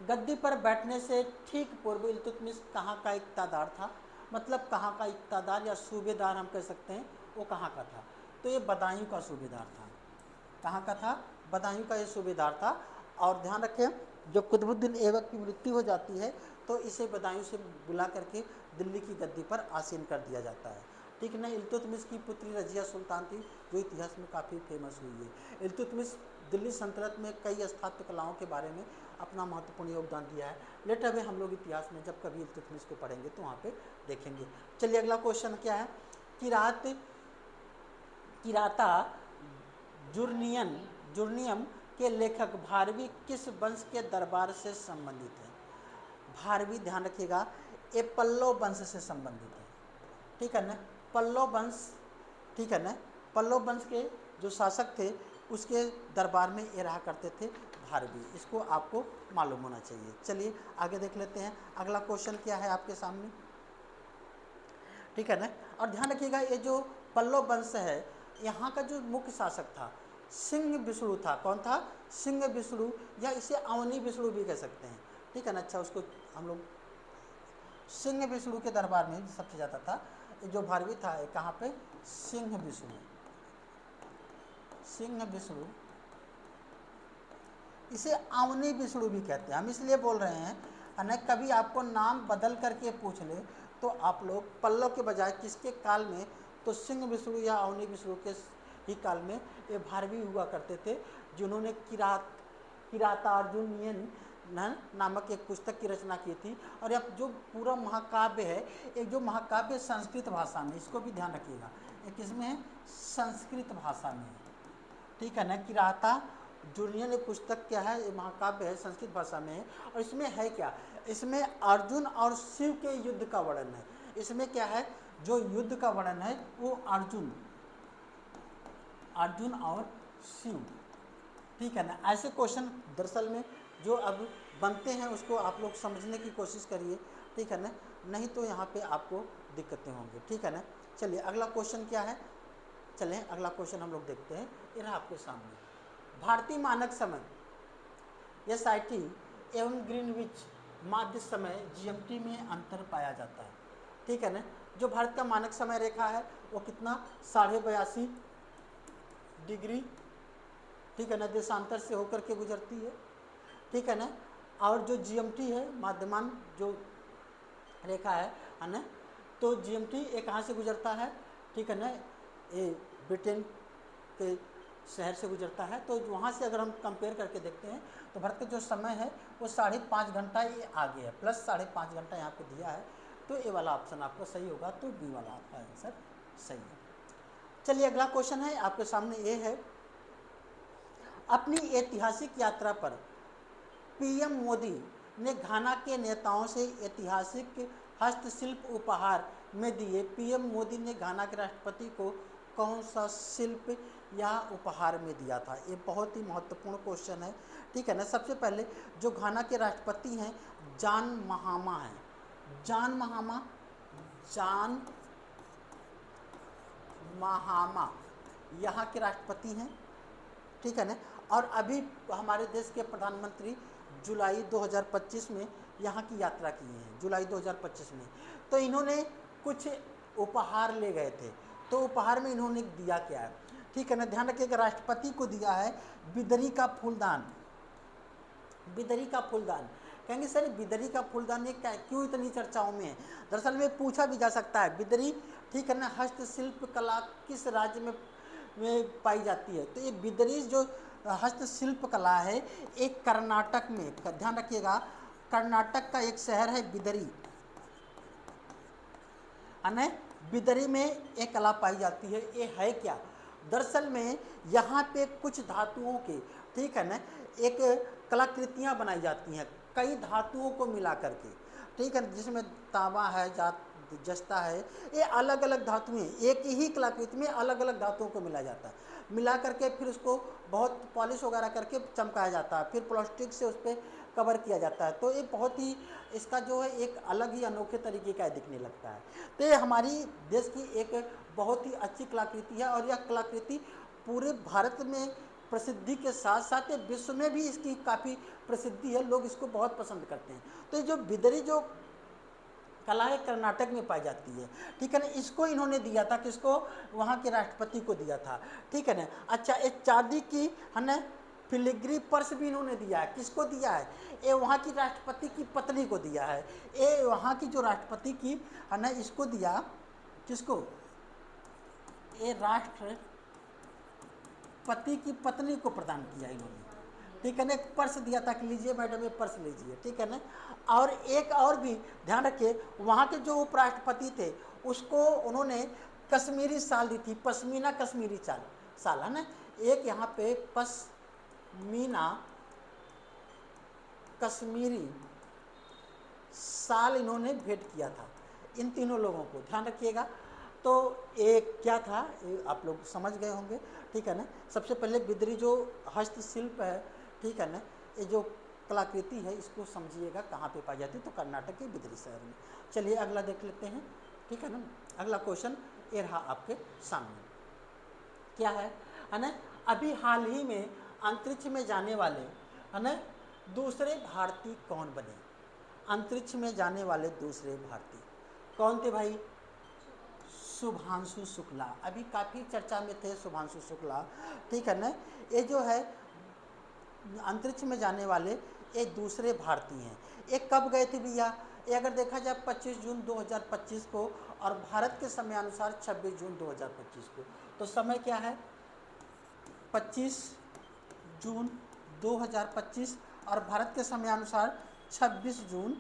गद्दी पर बैठने से ठीक पूर्व इल्तुतमिश कहाँ का इक्तादार था, मतलब कहाँ का इक्तादार या सूबेदार हम कह सकते हैं, वो कहाँ का था, तो ये बदायूं का सूबेदार था, कहाँ का था, बदायूं का ये सूबेदार था। और ध्यान रखें जब कुतुबुद्दीन ऐबक की मृत्यु हो जाती है तो इसे बदायूं से बुला करके दिल्ली की गद्दी पर आसीन कर दिया जाता है, ठीक है ना। इल्तुतमिश की पुत्री रजिया सुल्तान थी जो इतिहास में काफ़ी फेमस हुई है। इल्तुतमिश दिल्ली सल्तनत में कई स्थापत्य कलाओं के बारे में अपना महत्वपूर्ण योगदान दिया है। लेटर में हम लोग इतिहास में जब कभी इल्तुतमिश को पढ़ेंगे तो वहाँ पे देखेंगे। चलिए अगला क्वेश्चन क्या है, किराता जुर्नियम के लेखक भारवी किस वंश के दरबार से संबंधित है, भारवी ध्यान रखिएगा ये पल्लव वंश से संबंधित है, ठीक है ना, पल्लव वंश, ठीक है ना, पल्लव वंश के जो शासक थे उसके दरबार में ये रहा करते थे भारवी, इसको आपको मालूम होना चाहिए। चलिए आगे देख लेते हैं अगला क्वेश्चन क्या है आपके सामने, ठीक है ना। और ध्यान रखिएगा ये जो पल्लव वंश है यहाँ का जो मुख्य शासक था सिंह विष्णु था, कौन था, सिंह विष्णु, या इसे अवनी विष्णु भी कह सकते हैं, ठीक है ना। अच्छा उसको हम लोग सिंह विष्णु के दरबार में सबसे ज़्यादा था, जो भारवी था कहाँ पे, सिंह विष्णु, इसे अवनी विष्णु भी कहते हैं। हम इसलिए बोल रहे हैं ना, कभी आपको नाम बदल करके पूछ ले तो आप लोग पल्लव के बजाय किसके काल में, तो सिंह विष्णु या अवनी विष्णु के ही काल में ये भारवी हुआ करते थे, जिन्होंने किरातार्जुनीयन नामक एक पुस्तक की रचना की थी। और अब जो पूरा महाकाव्य है, एक जो महाकाव्य संस्कृत भाषा में, इसको भी ध्यान रखिएगा, एक इसमें है संस्कृत भाषा में, ठीक है ना। किरातार्जुनीयन एक पुस्तक क्या है, ये महाकाव्य है, संस्कृत भाषा में है। और इसमें है क्या, इसमें अर्जुन और शिव के युद्ध का वर्णन है। इसमें क्या है, जो युद्ध का वर्णन है वो अर्जुन और शिव, ठीक है ना। ऐसे क्वेश्चन दरअसल में जो अब बनते हैं उसको आप लोग समझने की कोशिश करिए, ठीक है ना, नहीं तो यहाँ पे आपको दिक्कतें होंगी, ठीक है ना। चलिए अगला क्वेश्चन क्या है, चलें अगला क्वेश्चन हम लोग देखते हैं, ये रहा आपके सामने। भारतीय मानक समय SIT एवं ग्रीनविच माध्य समय GMT में अंतर पाया जाता है, ठीक है ना। जो भारत का मानक समय रेखा है वो कितना, 82.5 डिग्री, ठीक है ना, देशांतर से होकर के गुजरती है, ठीक है ना। और जो GMT है माध्यमान जो रेखा है ना, तो GMT ये कहाँ से गुजरता है, ठीक है ना, ये ब्रिटेन के शहर से गुजरता है। तो वहाँ से अगर हम कंपेयर करके देखते हैं तो भारत का जो समय है वो 5.5 घंटा ये आगे है, प्लस 5.5 घंटा यहाँ पे दिया है, तो ये वाला ऑप्शन आपका सही होगा, तो बी वाला आपका आंसर सही है। चलिए अगला क्वेश्चन है आपके सामने, ये है अपनी ऐतिहासिक यात्रा पर PM मोदी ने घाना के नेताओं से ऐतिहासिक हस्तशिल्प उपहार में दिए। PM मोदी ने घाना के राष्ट्रपति को कौन सा शिल्प या उपहार में दिया था, ये बहुत ही महत्वपूर्ण क्वेश्चन है, ठीक है ना। सबसे पहले जो घाना के राष्ट्रपति हैं जॉन महामा हैं, जॉन महामा यहाँ के राष्ट्रपति हैं, ठीक है ना। और अभी हमारे देश के प्रधानमंत्री जुलाई 2025 में यहाँ की यात्रा की है, जुलाई 2025 में। तो इन्होंने कुछ उपहार ले गए थे, तो उपहार में इन्होंने दिया क्या है, ठीक है ना, ध्यान रखिएगा। राष्ट्रपति को दिया है बिदरी का फूलदान, बिदरी का फूलदान। कहेंगे सर बिदरी का फूलदान ये क्या, क्यों इतनी चर्चाओं में है? दरअसल में पूछा भी जा सकता है, बिदरी, ठीक है ना, हस्तशिल्प कला किस राज्य में पाई जाती है? तो ये बिदरी जो हस्तशिल्प कला है एक कर्नाटक में, ध्यान रखिएगा, कर्नाटक का एक शहर है बिदरी, है ना, बिदरी में एक कला पाई जाती है। ये है क्या? दरअसल में यहाँ पे कुछ धातुओं के, ठीक है ना, एक कलाकृतियाँ बनाई जाती हैं कई धातुओं को मिला करके, ठीक है, जिसमें तांबा है, जस्ता है, ये अलग अलग धातुएं, एक ही कलाकृति में अलग अलग धातुओं को मिला जाता है, मिला करके फिर उसको बहुत पॉलिश वगैरह करके चमकाया जाता है, फिर प्लास्टिक से उस पर कवर किया जाता है। तो ये बहुत ही, इसका जो है एक अलग ही अनोखे तरीके का दिखने लगता है। तो ये हमारी देश की एक बहुत ही अच्छी कलाकृति है, और यह कलाकृति पूरे भारत में प्रसिद्धि के साथ साथ विश्व में भी इसकी काफ़ी प्रसिद्धि है, लोग इसको बहुत पसंद करते हैं। तो जो बिदरी जो कला है कर्नाटक में पाई जाती है, ठीक है ना, इसको इन्होंने दिया था किसको? वहाँ के राष्ट्रपति को दिया था, ठीक है ना। अच्छा, एक चांदी की, है ना, फिलिग्री पर्स भी इन्होंने दिया है, किसको दिया है? ये वहाँ की राष्ट्रपति की पत्नी को दिया है, ये वहाँ की जो राष्ट्रपति की, है ना, इसको दिया, किसको? ये राष्ट्रपति की पत्नी को प्रदान किया इन्होंने, ठीक है ना, एक पर्स दिया था कि लीजिए मैडम ये पर्स लीजिए, ठीक है ना। और एक और भी ध्यान रखिए, वहाँ के जो उपराष्ट्रपति थे उसको उन्होंने कश्मीरी शाल दी थी, पश्मीना कश्मीरी शाल, है ना, एक यहाँ पे पश्मीना कश्मीरी शाल इन्होंने भेंट किया था इन तीनों लोगों को, ध्यान रखिएगा। तो एक क्या था, आप लोग समझ गए होंगे, ठीक है ना। सबसे पहले बिदरी जो हस्तशिल्प है, ठीक है ना, ये जो कलाकृति है इसको समझिएगा कहाँ पे पाई जाती है, तो कर्नाटक के बिदरी शहर में। चलिए अगला देख लेते हैं, ठीक है ना। अगला क्वेश्चन ये रहा आपके सामने, क्या है ना, अभी हाल ही में अंतरिक्ष में जाने वाले, है ना, दूसरे भारतीय कौन बने? अंतरिक्ष में जाने वाले दूसरे भारतीय कौन थे भाई? शुभांशु शुक्ला, अभी काफ़ी चर्चा में थे शुभांशु शुक्ला, ठीक है ना। ये जो है अंतरिक्ष में जाने वाले ये दूसरे भारतीय हैं। ये कब गए थे भैया? ये अगर देखा जाए 25 जून 2025 को, और भारत के समय अनुसार 26 जून 2025 को। तो समय क्या है? 25 जून 2025, और भारत के समय अनुसार 26 जून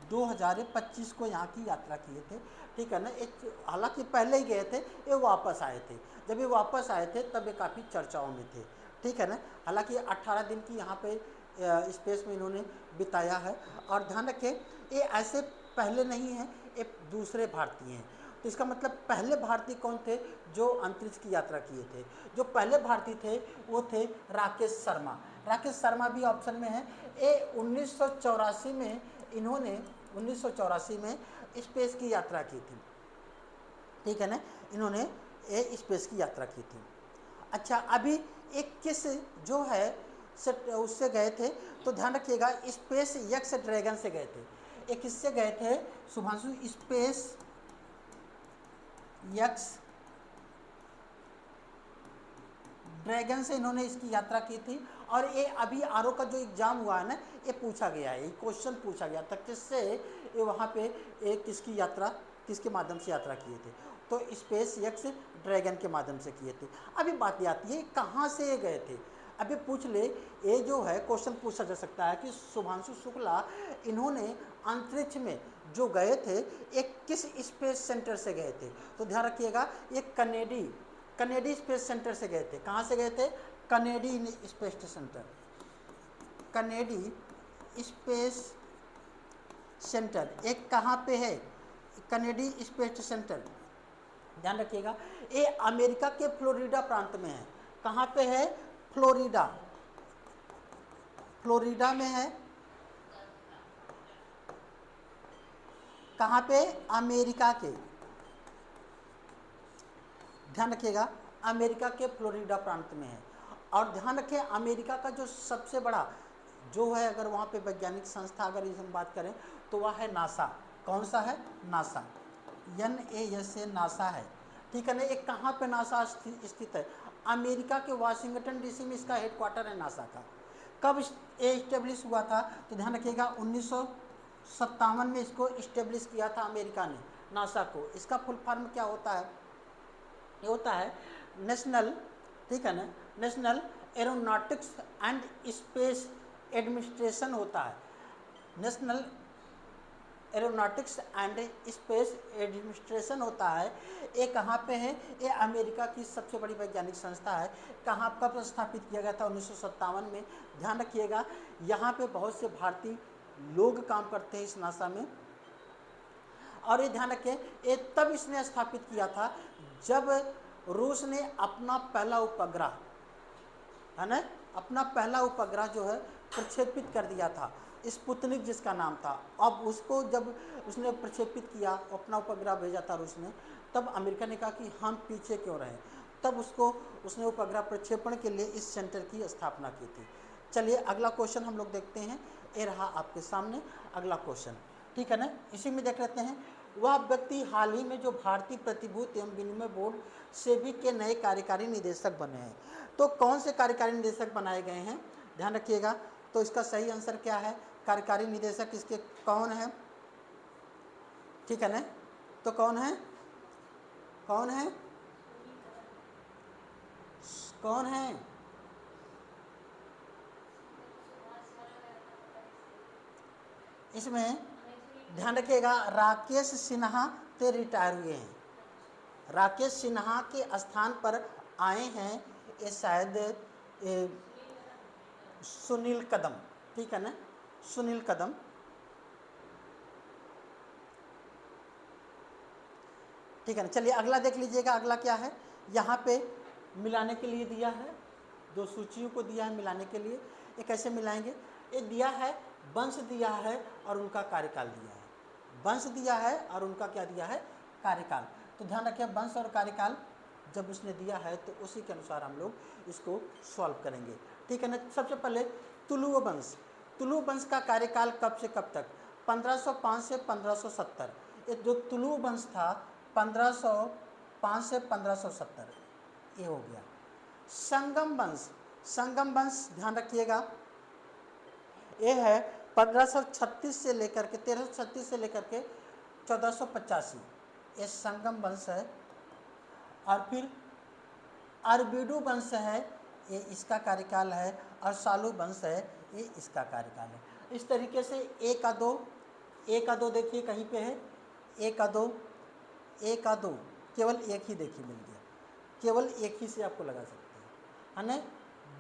2025 को यहाँ की यात्रा किए थे, ठीक है ना। एक हालांकि पहले ही गए थे, ये वापस आए थे, जब ये वापस आए थे तब ये काफ़ी चर्चाओं में थे, ठीक है ना। हालांकि 18 दिन की यहाँ पे स्पेस में इन्होंने बिताया है। और ध्यान रखें ये ऐसे पहले नहीं हैं, ये दूसरे भारतीय हैं। तो इसका मतलब पहले भारतीय कौन थे जो अंतरिक्ष की यात्रा किए थे? जो पहले भारतीय थे वो थे राकेश शर्मा। राकेश शर्मा भी ऑप्शन में है। ये 1984 में इन्होंने 1984 में स्पेस की यात्रा की थी, ठीक है ना, इन्होंने ये स्पेस की यात्रा की थी। अच्छा, अभी एक किस जो है उससे गए थे, तो ध्यान रखिएगा स्पेस एक्स ड्रैगन से गए थे। एक किससे गए थे शुभांशु? स्पेस एक्स ड्रैगन से इन्होंने इसकी यात्रा की थी। और ये अभी आरओ का जो एग्जाम हुआ है ना, ये पूछा गया है, ये क्वेश्चन पूछा गया था किससे, ये वहाँ पे एक किसकी यात्रा, किसके माध्यम से यात्रा किए थे? तो स्पेस एक्स ड्रैगन के माध्यम से किए थे। अभी बात आती है कहाँ से ये गए थे। अभी पूछ ले, ये जो है क्वेश्चन पूछा जा सकता है कि शुभांशु शुक्ला इन्होंने अंतरिक्ष में जो गए थे एक किस स्पेस सेंटर से गए थे? तो ध्यान रखिएगा ये कनेडी स्पेस सेंटर से गए थे। कहाँ से गए थे? Kennedy space centre, Kennedy space centre एक कहाँ पे है? कनेडी स्पेस सेंटर, ध्यान रखिएगा ये अमेरिका के फ्लोरिडा प्रांत में है। कहाँ पे है? फ्लोरिडा, फ्लोरिडा में है। कहाँ पे? अमेरिका के, ध्यान रखिएगा अमेरिका के फ्लोरिडा प्रांत में है। और ध्यान रखें अमेरिका का जो सबसे बड़ा जो है, अगर वहाँ पे वैज्ञानिक संस्था अगर इस हम बात करें तो वह है नासा। कौन सा है? नासा, NASA, नासा है। ठीक है ना। ये कहाँ पे नासा स्थित है? अमेरिका के वाशिंगटन डीसी में इसका हेडक्वार्टर है नासा का। कब ये इस्टेब्लिश हुआ था? तो ध्यान रखिएगा 1957 में इसको इस्टेब्लिश किया था अमेरिका ने, नासा को। इसका फुल फॉर्म क्या होता है? ये होता है नेशनल, ठीक है ना, national aeronautics and space administration होता है। National aeronautics and space administration होता है। ये कहाँ पे है? ये अमेरिका की सबसे बड़ी वैज्ञानिक संस्था है। कहाँ, कब स्थापित किया गया था? 1957 में। ध्यान रखिएगा, यहाँ पे बहुत से भारतीय लोग काम करते हैं इस नासा में। और ये ध्यान रखें, ये तब इसने स्थापित किया था जब रूस ने अपना पहला उपग्रह, है ना, अपना पहला उपग्रह जो है प्रक्षेपित कर दिया था, स्पुतनिक जिसका नाम था। अब उसको जब उसने प्रक्षेपित किया, अपना उपग्रह भेजा था रूस ने, तब अमेरिका ने कहा कि हम पीछे क्यों रहे। तब उसने उपग्रह प्रक्षेपण के लिए इस सेंटर की स्थापना की थी। चलिए अगला क्वेश्चन हम लोग देखते हैं। ये रहा आपके सामने अगला क्वेश्चन, ठीक है ना। इसी में देख लेते हैं, वह व्यक्ति हाल ही में जो भारतीय प्रतिभूति एवं विनिमय बोर्ड सेबी के नए कार्यकारी निदेशक बने हैं। तो कौन से कार्यकारी निदेशक बनाए गए हैं? ध्यान रखिएगा। तो इसका सही आंसर क्या है? कार्यकारी निदेशक इसके कौन है? ठीक है ना। तो कौन है? कौन है? कौन है? इसमें ध्यान रखिएगा, राकेश सिन्हा ते रिटायर हुए हैं। राकेश सिन्हा के स्थान पर आए हैं ये शायद सुनील कदम, ठीक है ना, सुनील कदम। ठीक है ना। चलिए अगला देख लीजिएगा, अगला क्या है? यहाँ पे मिलाने के लिए दिया है, दो सूचियों को दिया है मिलाने के लिए। ये कैसे मिलाएंगे? ये दिया है, वंश दिया है और उनका कार्यकाल दिया है। वंश दिया है और उनका क्या दिया है? कार्यकाल। तो ध्यान रखिए, वंश और कार्यकाल जब उसने दिया है तो उसी के अनुसार हम लोग इसको सॉल्व करेंगे, ठीक है ना। सबसे पहले तुलु वंश। तुलु वंश का कार्यकाल कब से कब तक? 1505 से 1570। ये जो तुलु वंश था 1505 से 1570, ये हो गया। संगम वंश, संगम वंश ध्यान रखिएगा, ये है 1536 से लेकर के 1336 से लेकर के 1485, ये संगम वंश है। और फिर अरबीडू वंश है, ये इसका कार्यकाल है। और सालू वंश है, ये इसका कार्यकाल है। इस तरीके से एक का दो देखिए कहीं पे है, एक का दो केवल एक ही देखिए मिल गया, केवल एक ही से आपको लगा सकते हैं, है ना।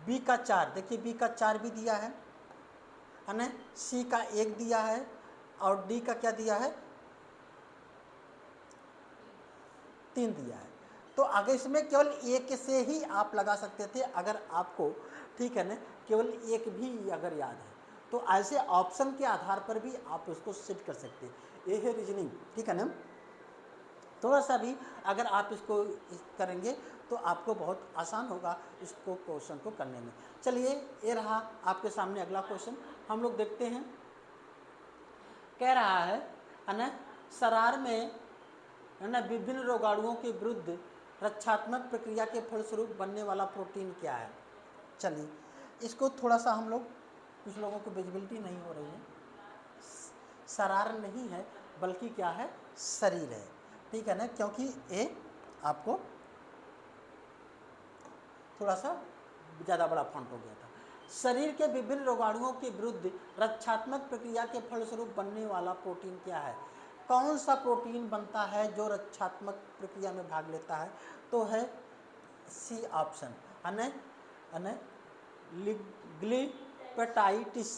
बी का 4 देखिए, बी का 4 भी दिया है ना। सी का 1 दिया है और डी का क्या दिया है? 3 दिया है। तो आगे इसमें केवल एक से ही आप लगा सकते थे अगर आपको, ठीक है ना, केवल एक भी अगर याद है तो ऐसे ऑप्शन के आधार पर भी आप उसको सेट कर सकते हैं। ये है रीजनिंग, ठीक है ना। थोड़ा सा भी अगर आप इसको करेंगे तो आपको बहुत आसान होगा इसको क्वेश्चन को करने में। चलिए ये रहा आपके सामने अगला क्वेश्चन, हम लोग देखते हैं। कह रहा है ना, सरार में है ना विभिन्न रोगाणुओं के विरुद्ध रक्षात्मक प्रक्रिया के फलस्वरूप बनने वाला प्रोटीन क्या है? चलिए इसको थोड़ा सा हम लोग, कुछ लोगों को विजिबिलिटी नहीं हो रही है, सरार नहीं है बल्कि क्या है? शरीर है, ठीक है ना, क्योंकि ये आपको थोड़ा सा ज़्यादा बड़ा फॉन्ट हो गया था। शरीर के विभिन्न रोगाणुओं के विरुद्ध रक्षात्मक प्रक्रिया के फलस्वरूप बनने वाला प्रोटीन क्या है? कौन सा प्रोटीन बनता है जो रक्षात्मक प्रक्रिया में भाग लेता है? तो है सी ऑप्शन, है ना, ग्लिपेटाइटिस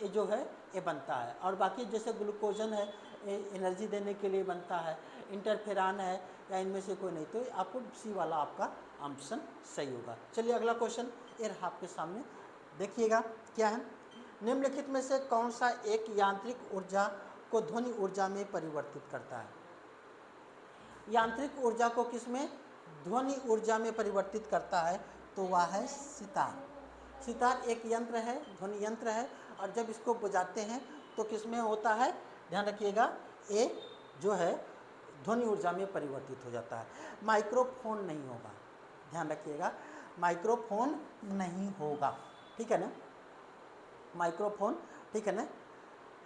ये जो है ये बनता है। और बाकी जैसे ग्लूकोजन है, एनर्जी देने के लिए बनता है, इंटरफेरान है, या इनमें से कोई नहीं, तो आपको सी वाला आपका ऑप्शन सही होगा। चलिए अगला क्वेश्चन ये रहा आपके सामने, देखिएगा क्या है। निम्नलिखित में से कौन सा एक यांत्रिक ऊर्जा को ध्वनि ऊर्जा में परिवर्तित करता है? यांत्रिक ऊर्जा को किस में? ध्वनि ऊर्जा में परिवर्तित करता है। तो वह है सितार। सितार एक यंत्र है, ध्वनि यंत्र है, और जब इसको बजाते हैं तो किसमें होता है, ध्यान रखिएगा, ये जो है ध्वनि ऊर्जा में परिवर्तित हो जाता है। माइक्रोफोन नहीं होगा, ध्यान रखिएगा, माइक्रोफोन नहीं होगा, ठीक है ना, माइक्रोफोन, ठीक है ना,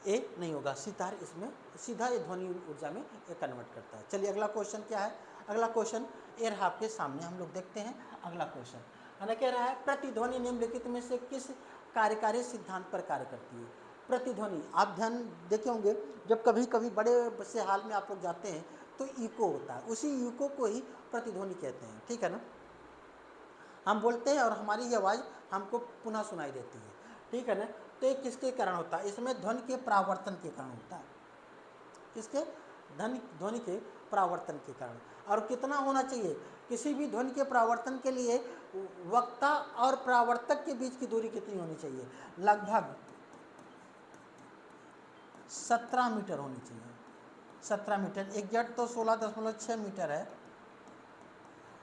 ये नहीं होगा। सितार इसमें सीधा ये ध्वनि ऊर्जा में ये कन्वर्ट करता है। चलिए अगला क्वेश्चन क्या है, अगला क्वेश्चन ये रहा आपके सामने, हम लोग देखते हैं अगला क्वेश्चन है ना, कह रहा है प्रतिध्वनि निम्नलिखित में से किस कार्यकारी सिद्धांत पर कार्य करती है। प्रतिध्वनि आप ध्यान देखे होंगे, जब कभी कभी बड़े से हाल में आप लोग जाते हैं तो इको होता है, उसी इको को ही प्रतिध्वनि कहते हैं, ठीक है ना, हम बोलते हैं और हमारी ये आवाज़ हमको पुनः सुनाई देती है, ठीक है ना, तो ये किसके कारण होता है, इसमें ध्वनि के परावर्तन के कारण होता है, किसके, ध्वनि के परावर्तन के कारण। और कितना होना चाहिए, किसी भी ध्वनि के परावर्तन के लिए वक्ता और परावर्तक के बीच की दूरी कितनी होनी चाहिए, लगभग 17 मीटर होनी चाहिए, 17 मीटर, एग्जैक्ट तो 16.6 मीटर है,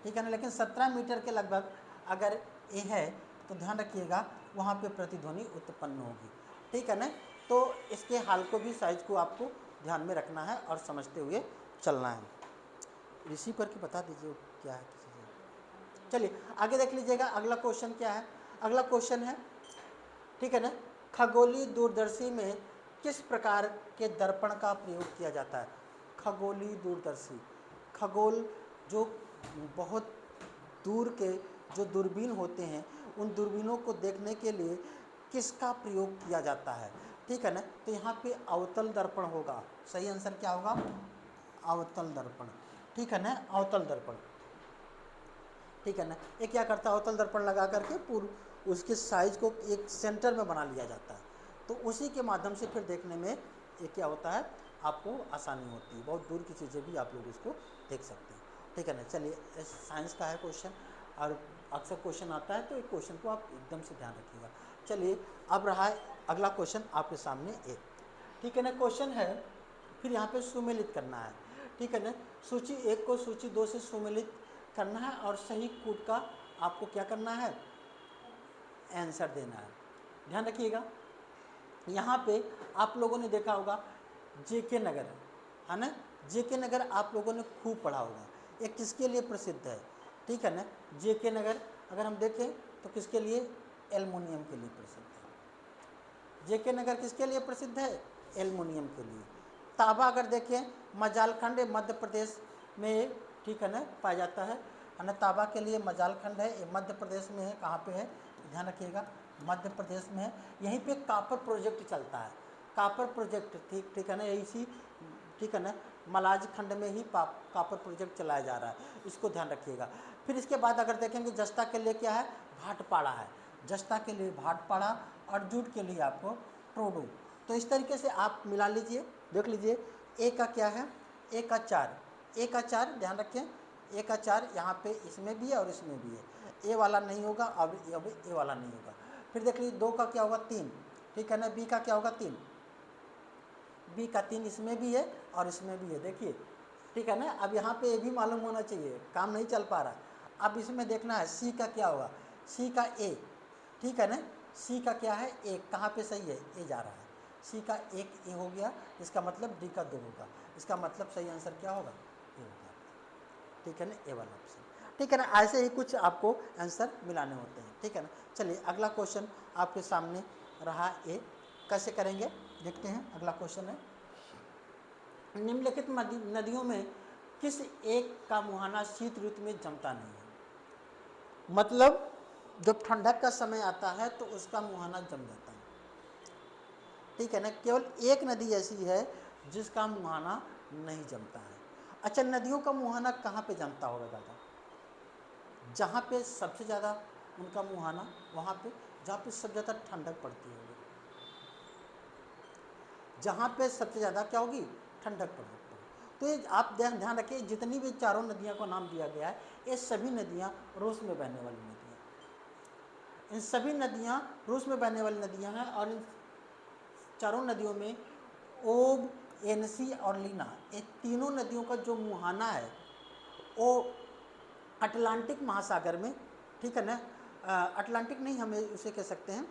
ठीक है ना, लेकिन 17 मीटर के लगभग अगर ये है तो ध्यान रखिएगा वहाँ पे प्रतिध्वनि उत्पन्न होगी, ठीक है ना। तो इसके हाल को भी, साइज को आपको ध्यान में रखना है और समझते हुए चलना है। रिसीव करके बता दीजिए क्या है किसी से। चलिए आगे देख लीजिएगा, अगला क्वेश्चन क्या है, अगला क्वेश्चन है, ठीक है ना, खगोलीय दूरदर्शी में किस प्रकार के दर्पण का प्रयोग किया जाता है। खगोलीय दूरदर्शी, खगोल जो बहुत दूर के जो दूरबीन होते हैं, उन दूरबीनों को देखने के लिए किसका प्रयोग किया जाता है, ठीक है ना, तो यहाँ पे अवतल दर्पण होगा, सही आंसर क्या होगा, अवतल दर्पण, ठीक है ना, अवतल दर्पण, ठीक है ना। ये क्या करता है, अवतल दर्पण लगा करके पूर्व उसके साइज को एक सेंटर में बना लिया जाता है, तो उसी के माध्यम से फिर देखने में ये क्या होता है, आपको आसानी होती है, बहुत दूर की चीज़ें भी आप लोग इसको देख सकते हैं, ठीक है ना। चलिए साइंस का है क्वेश्चन, और अक्सर क्वेश्चन आता है तो एक क्वेश्चन को आप एकदम से ध्यान रखिएगा। चलिए अब रहा है अगला क्वेश्चन आपके सामने एक, ठीक है ना, क्वेश्चन है, फिर यहाँ पे सुमेलित करना है, ठीक है ना, सूची 1 को सूची 2 से सुमेलित करना है और सही कूट का आपको क्या करना है, आंसर देना है। ध्यान रखिएगा, यहाँ पे आप लोगों ने देखा होगा जेके नगर, है ना, जेके नगर आप लोगों ने खूब पढ़ा होगा, ये किसके लिए प्रसिद्ध है, ठीक है ना, जेके नगर अगर हम देखें तो किसके लिए, एल्युमिनियम के लिए प्रसिद्ध है। जेके नगर किसके लिए प्रसिद्ध है, एल्युमिनियम के लिए। ताबा अगर देखें, मजालखंड मध्य प्रदेश में, ठीक है ना, पाया जाता है ना, ताबा के लिए मजालखंड है, ये मध्य प्रदेश में है, कहाँ पे है, ध्यान रखिएगा, मध्य प्रदेश में है। यहीं पे कापर प्रोजेक्ट चलता है, कापर प्रोजेक्ट, ठीक है ना, इसी, ठीक है ना, मलाज खंड में ही कापर प्रोजेक्ट चलाया जा रहा है, इसको ध्यान रखिएगा। फिर इसके बाद अगर देखेंगे जस्ता के लिए क्या है, भाटपाड़ा है, जस्ता के लिए भाटपाड़ा, और जूट के लिए आपको टोडो। तो इस तरीके से आप मिला लीजिए, देख लीजिए, ए का क्या है, ए का 4, ए का 4 ध्यान रखें, ए का 4 यहाँ पे इसमें भी है और इसमें भी है, ए वाला नहीं होगा, अब ए वाला नहीं होगा। फिर देख लीजिए 2 का क्या होगा, 3, ठीक है ना, बी का क्या होगा, 3, बी का 3 इसमें भी है और इसमें भी है, देखिए, ठीक है ना। अब यहाँ पे ये भी मालूम होना चाहिए, काम नहीं चल पा रहा। अब इसमें देखना है सी का क्या होगा, सी का ए, ठीक है ना, सी का क्या है, ए, कहाँ पे सही है, ए जा रहा है, सी का एक ए हो गया, इसका मतलब डी का 2 होगा, इसका मतलब सही आंसर क्या होगा, ए होगा, ठीक है ना, ए वाला ऑप्शन, ठीक है ना। ऐसे ही कुछ आपको आंसर मिलाने होते हैं, ठीक है ना। चलिए अगला क्वेश्चन आपके सामने रहा, ए कैसे करेंगे देखते हैं। अगला क्वेश्चन है, निम्नलिखित नदियों में किस एक का मुहाना शीत ऋतु में जमता नहीं है। मतलब जब ठंडक का समय आता है तो उसका मुहाना जम जाता है, ठीक है ना, केवल एक नदी ऐसी है जिसका मुहाना नहीं जमता है। अच्छा, नदियों का मुहाना कहाँ पे जमता होगा दादा, जहाँ पे सबसे ज़्यादा उनका मुहाना, वहाँ पे जहाँ पे सबसे ज़्यादा ठंडक पड़ती होगी, जहाँ पे सबसे ज़्यादा क्या होगी, ठंडक पड़ती है। तो ये आप ध्यान रखिए, जितनी भी चारों नदियों को नाम दिया गया है, ये सभी नदियाँ रूस में बहने वाली नदियाँ, इन सभी नदियाँ रूस में बहने वाली नदियाँ हैं। और इन चारों नदियों में ओब, एनसी और लीना, ये तीनों नदियों का जो मुहाना है वो अटलांटिक महासागर में, ठीक है ना, अटलांटिक नहीं, हमें उसे कह सकते हैं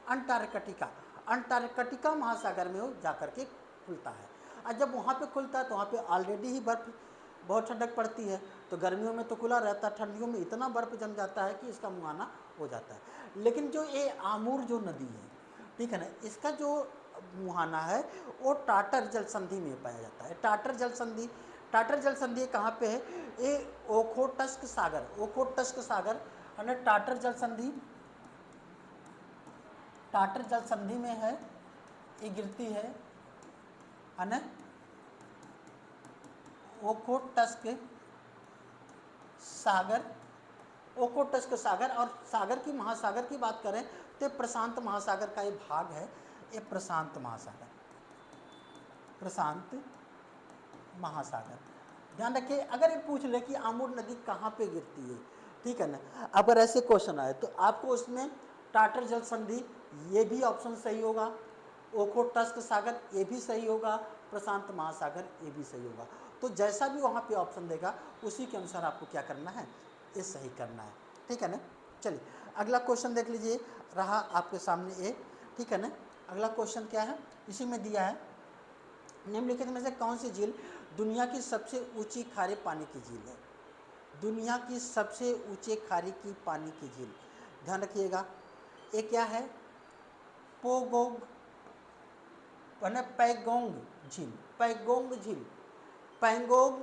अंटार्कटिका। अंटार्कटिका महासागर में वो जा कर के खुलता है। और जब वहाँ पे खुलता है तो वहाँ पे ऑलरेडी ही बर्फ़, बहुत ठंडक पड़ती है, तो गर्मियों में तो खुला रहता है, ठंडियों में इतना बर्फ़ जम जाता है कि इसका मुहाना हो जाता है। लेकिन जो ये आमूर जो नदी है, ठीक है ना, इसका जो मुहाना है वो टाटर जल संधि में पाया जाता है। टाटर जल संधि कहाँ पे है? ये ओखोटस्क सागर है ना, टाटर जल संधि में है, ये गिरती है ना, ओखोटस्क सागर। और सागर की महासागर की बात करें तो प्रशांत महासागर का ये भाग है, ये प्रशांत महासागर। ध्यान रखिए, अगर ये पूछ ले कि आमूर नदी कहाँ पे गिरती है, ठीक है ना, अगर ऐसे क्वेश्चन आए तो आपको उसमें टाटर जल संधि ये भी ऑप्शन सही होगा, ओखोटस्क सागर ये भी सही होगा, प्रशांत महासागर ये भी सही होगा। तो जैसा भी वहाँ पे ऑप्शन देगा उसी के अनुसार आपको क्या करना है, ये सही करना है, ठीक है ना। चलिए अगला क्वेश्चन देख लीजिए, रहा आपके सामने ये, ठीक है ना। अगला क्वेश्चन क्या है, इसी में दिया है, निम्नलिखित में से कौन सी झील दुनिया की सबसे ऊंची खारे पानी की झील है? दुनिया की सबसे ऊंचे खारे की पानी की झील, ध्यान रखिएगा, ये क्या है? पैगोंग झील। पैंगोंग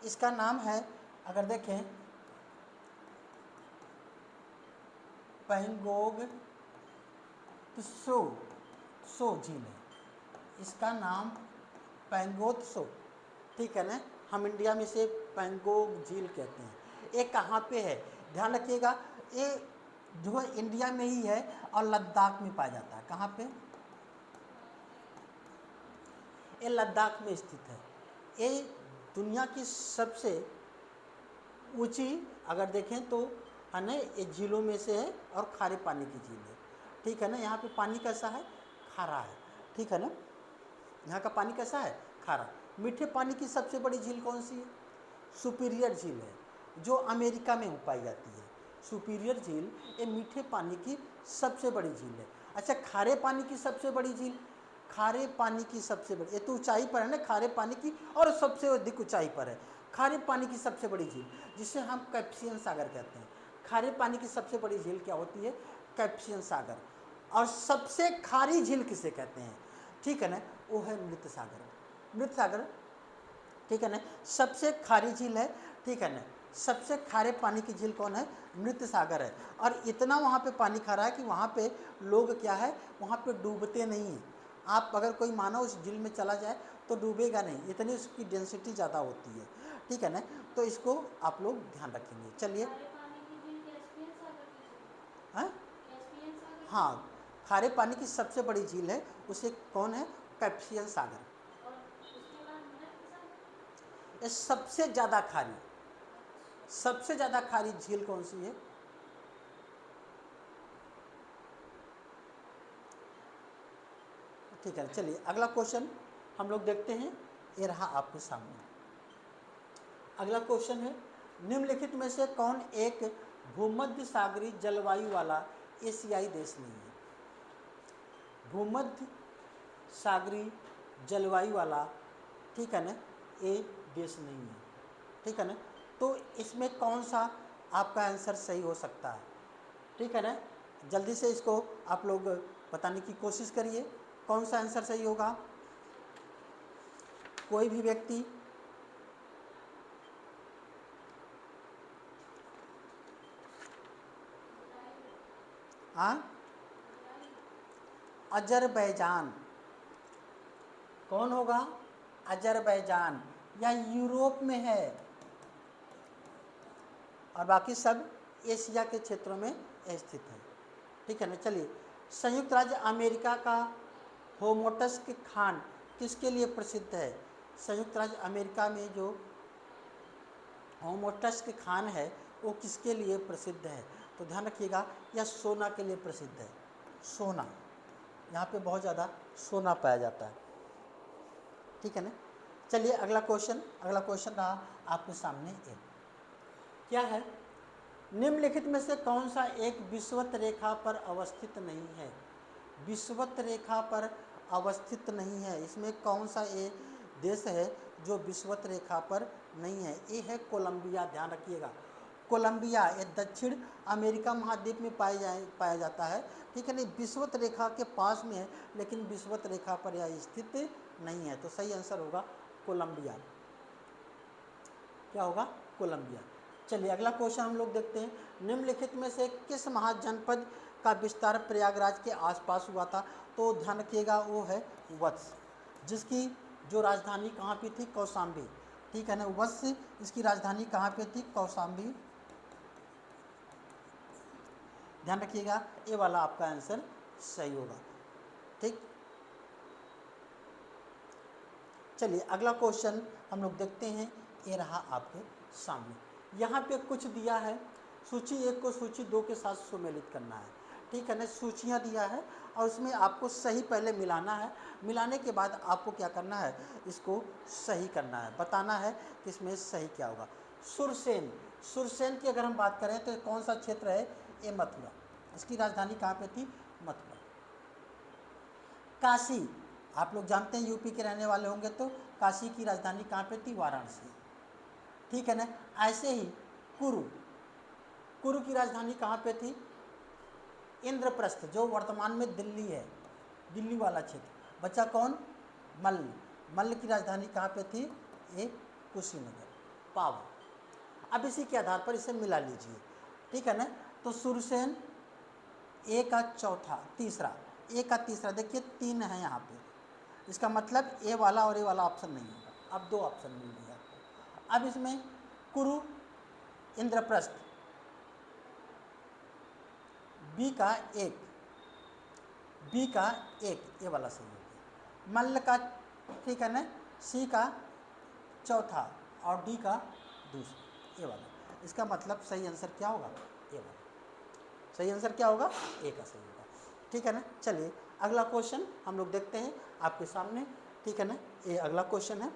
इसका नाम है, अगर देखें पैंगोंग त्सो झील है, इसका नाम पैंगोत्सो, ठीक है ना, हम इंडिया में इसे पैंगोंग झील कहते हैं। ये कहाँ पे है? ध्यान रखिएगा, ये जो है इंडिया में ही है और लद्दाख में पाया जाता है। कहाँ पे? ये लद्दाख में स्थित है। ये दुनिया की सबसे ऊंची, अगर देखें तो है ना, ये झीलों में से है और खारे पानी की झील है, ठीक है ना। यहाँ पे पानी कैसा है? खारा है, ठीक है ना, यहाँ का पानी कैसा है? खारा। मीठे पानी की सबसे बड़ी झील कौन सी है? सुपीरियर झील है, जो अमेरिका में पाई जाती है। सुपीरियर झील ये मीठे पानी की सबसे बड़ी झील है। अच्छा, खारे पानी की सबसे बड़ी झील, खारे पानी की सबसे बड़ी, ये तो ऊंचाई पर है ना, खारे पानी की और सबसे अधिक ऊंचाई पर है। खारे पानी की सबसे बड़ी झील जिसे हम कैप्सियन सागर कहते हैं, खारे पानी की सबसे बड़ी झील क्या होती है? कैप्सियन सागर। और सबसे खारी झील किसे कहते हैं? ठीक है ना, वो है मृत सागर, ठीक है ना, सबसे खारी झील है, ठीक है ना। सबसे खारे पानी की झील कौन है? मृत सागर है। और इतना वहाँ पे पानी खारा है कि वहाँ पे लोग क्या है, वहाँ पे डूबते नहीं हैं। आप अगर कोई मानो उस झील में चला जाए तो डूबेगा नहीं, इतनी उसकी डेंसिटी ज़्यादा होती है, ठीक है ना। तो इसको आप लोग ध्यान रखेंगे। चलिए, हाँ, खारे पानी की सबसे बड़ी झील है, उसे कौन है? कैप्सियन सागर। ये सबसे ज़्यादा खारी झील कौन सी है? ठीक है, चलिए अगला क्वेश्चन हम लोग देखते हैं, ये रहा आपके सामने। अगला क्वेश्चन है, निम्नलिखित में से कौन एक भूमध्य सागरीय जलवायु वाला एशियाई देश नहीं है? भूमध्य सागरीय जलवायु वाला, ठीक है ना, ये देश नहीं है, ठीक है ना। तो इसमें कौन सा आपका आंसर सही हो सकता है? ठीक है ना, जल्दी से इसको आप लोग बताने की कोशिश करिए, कौन सा आंसर सही होगा? कोई भी व्यक्ति हाँ, अजरबैजान। कौन होगा? अजरबैजान, या यूरोप में है और बाकी सब एशिया के क्षेत्रों में स्थित है, ठीक है ना। चलिए, संयुक्त राज्य अमेरिका का होमोटस्क खान किसके लिए प्रसिद्ध है? संयुक्त राज्य अमेरिका में जो होमोटस्क खान है वो किसके लिए प्रसिद्ध है? तो ध्यान रखिएगा, यह सोना के लिए प्रसिद्ध है। सोना, यहाँ पे बहुत ज़्यादा सोना पाया जाता है, ठीक है ना। चलिए अगला क्वेश्चन रहा आपके सामने एक, क्या है? निम्नलिखित में से कौन सा एक विषुवत रेखा पर अवस्थित नहीं है? विषुवत रेखा पर अवस्थित नहीं है, इसमें कौन सा ये देश है जो विषुवत रेखा पर नहीं है? ये है कोलंबिया, ध्यान रखिएगा। कोलंबिया ये दक्षिण अमेरिका महाद्वीप में पाया जाता है, ठीक है नहीं, विषुवत रेखा के पास में है, लेकिन विषुवत रेखा पर यह स्थित नहीं है। तो सही आंसर होगा कोलंबिया। क्या होगा? कोलंबिया। चलिए अगला क्वेश्चन हम लोग देखते हैं। निम्नलिखित में से किस महाजनपद का विस्तार प्रयागराज के आसपास हुआ था? तो ध्यान रखिएगा वो है वत्स, जिसकी जो राजधानी कहाँ पे थी? कौशाम्बी, ठीक है ना। वत्स इसकी राजधानी कहाँ पे थी? कौशाम्बी। ध्यान रखिएगा ये वाला आपका आंसर सही होगा, ठीक। चलिए अगला क्वेश्चन हम लोग देखते हैं। ये रहा आपके सामने, यहाँ पे कुछ दिया है, सूची 1 को सूची 2 के साथ सुमेलित करना है, ठीक है ना। सूचियाँ दिया है और उसमें आपको सही पहले मिलाना है, मिलाने के बाद आपको क्या करना है? इसको सही करना है, बताना है कि इसमें सही क्या होगा। सुरसेन, सुरसेन की अगर हम बात करें तो कौन सा क्षेत्र है? ये मथुरा, इसकी राजधानी कहाँ पे थी? मथुरा। काशी, आप लोग जानते हैं यूपी के रहने वाले होंगे तो काशी की राजधानी कहाँ पे थी? वाराणसी, ठीक है ना। ऐसे ही कुरु, कुरु की राजधानी कहाँ पे थी? इंद्रप्रस्थ, जो वर्तमान में दिल्ली है, दिल्ली वाला क्षेत्र। बचा कौन? मल्ल, मल्ल की राजधानी कहाँ पे थी? ये कुशीनगर, पावर। अब इसी के आधार पर इसे मिला लीजिए, ठीक है ना। तो सुरसेन ए का चौथा, तीसरा, ए का तीसरा, देखिए 3 है यहाँ पे, इसका मतलब ए वाला और ए वाला ऑप्शन नहीं होगा। अब 2 ऑप्शन मिल गए आपको। अब इसमें कुरु, इंद्रप्रस्थ, बी का 1, बी का 1 ये वाला सही हो गया। मल्ल का, ठीक है ना, सी का चौथा और डी का दूसरा, ये वाला। इसका मतलब सही आंसर क्या होगा? ये वाला। सही आंसर क्या होगा? ए का सही होगा, ठीक है ना। चलिए अगला क्वेश्चन हम लोग देखते हैं आपके सामने, ठीक है ना। ये अगला क्वेश्चन है,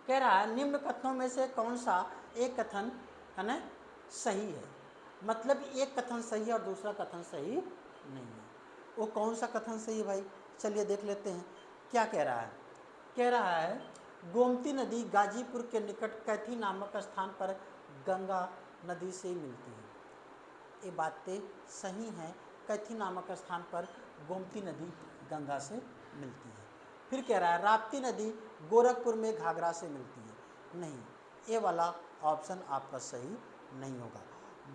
कह रहा है निम्न कथनों में से कौन सा एक कथन है ना सही है? मतलब एक कथन सही है और दूसरा कथन सही नहीं है। वो कौन सा कथन सही है भाई? चलिए देख लेते हैं क्या कह रहा है। कह रहा है गोमती नदी गाजीपुर के निकट कैथी नामक स्थान पर गंगा नदी से मिलती है। ये बातें सही हैं, कैथी नामक स्थान पर गोमती नदी गंगा से मिलती है। फिर कह रहा है राप्ती नदी गोरखपुर में घाघरा से मिलती है। नहीं, ये वाला ऑप्शन आपका सही नहीं होगा।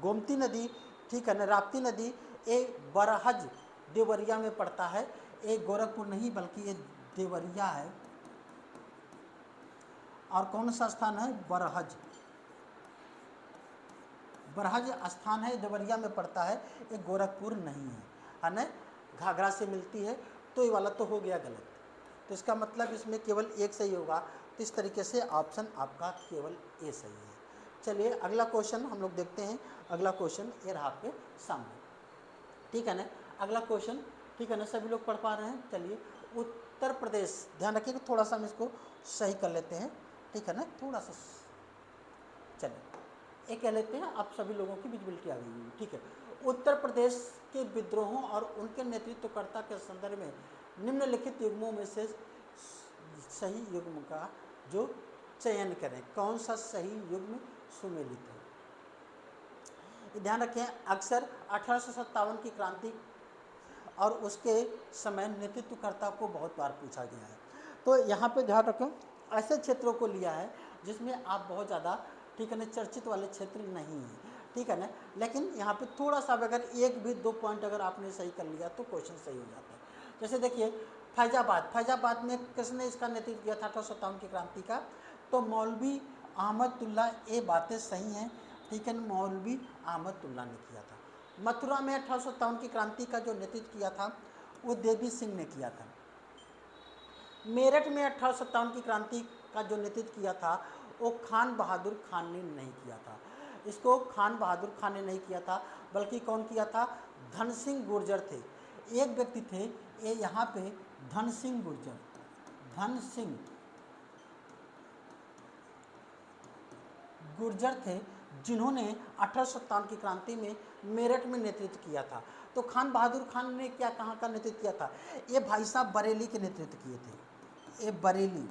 गोमती नदी, ठीक है ना, राप्ती नदी ये बरहज देवरिया में पड़ता है, ये गोरखपुर नहीं बल्कि ये देवरिया है। और कौन सा स्थान है? बरहज, बरहज स्थान है, देवरिया में पड़ता है, ये गोरखपुर नहीं है ना। घाघरा से मिलती है, तो ये वाला तो हो गया गलत। तो इसका मतलब इसमें केवल एक सही होगा। तो इस तरीके से ऑप्शन आपका केवल ए सही है। चलिए अगला क्वेश्चन हम लोग देखते हैं। अगला क्वेश्चन ये रहा आपके सामने, ठीक है ना। अगला क्वेश्चन, ठीक है ना, सभी लोग पढ़ पा रहे हैं? चलिए उत्तर प्रदेश, ध्यान रखिए कि थोड़ा सा हम इसको सही कर लेते हैं, ठीक है ना, थोड़ा सा। चलिए ये कह लेते हैं, आप सभी लोगों की विजिबिलिटी आ गई है, ठीक है। उत्तर प्रदेश के विद्रोहों और उनके नेतृत्वकर्ता के संदर्भ में निम्नलिखित युग्मों में से सही युग्म का जो चयन करें। कौन सा सही युग्म सुमेलित है? ध्यान रखें अक्सर 1857 की क्रांति और उसके समय नेतृत्वकर्ता को बहुत बार पूछा गया है। तो यहाँ पे ध्यान रखें ऐसे क्षेत्रों को लिया है जिसमें आप बहुत ज़्यादा, ठीक है ना, चर्चित वाले क्षेत्र नहीं हैं, ठीक है ना। लेकिन यहाँ पे थोड़ा सा अगर एक भी 2 पॉइंट अगर आपने सही कर लिया तो क्वेश्चन सही हो जाता है। जैसे देखिए फैजाबाद, फैजाबाद में किसने इसका नेतृत्व किया था 1857 की क्रांति का? तो मौलवी अहमदुल्ला। ये बातें सही हैं, ठीक है, मौलवी अहमदुल्ला ने किया था। मथुरा में 1857 की क्रांति का जो नेतृत्व किया था वो देवी सिंह ने किया था। मेरठ में 1857 की क्रांति का जो नेतृत्व किया था वो खान बहादुर खान ने नहीं किया था। इसको खान बहादुर खान ने नहीं किया था, बल्कि कौन किया था? धन सिंह गुर्जर थे। एक व्यक्ति थे ये यहाँ पे, धन सिंह गुर्जर, धन सिंह गुर्जर थे, जिन्होंने 1857 की क्रांति में मेरठ में नेतृत्व किया था। तो खान बहादुर खान ने क्या कहाँ का नेतृत्व किया था? ये भाई साहब बरेली के नेतृत्व किए थे। ये बरेली,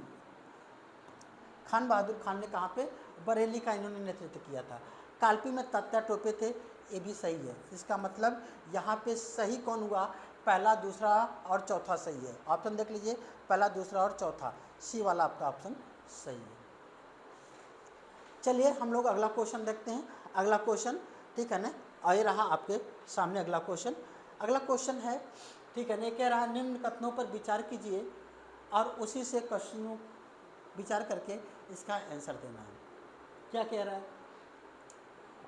खान बहादुर खान ने कहाँ पे? बरेली का इन्होंने नेतृत्व किया था। कालपी में तात्या टोपे थे, ये भी सही है। इसका मतलब यहाँ पे सही कौन हुआ? पहला, दूसरा और चौथा सही है। ऑप्शन देख लीजिए, पहला, दूसरा और चौथा, सी वाला आपका ऑप्शन सही है। चलिए हम लोग अगला क्वेश्चन देखते हैं। अगला क्वेश्चन, ठीक है ना, आए रहा आपके सामने अगला क्वेश्चन। अगला क्वेश्चन है, ठीक है ना, कह रहा निम्न कथनों पर विचार कीजिए और उसी से क्वेश्चनों विचार करके इसका आंसर देना है। क्या कह रहा है?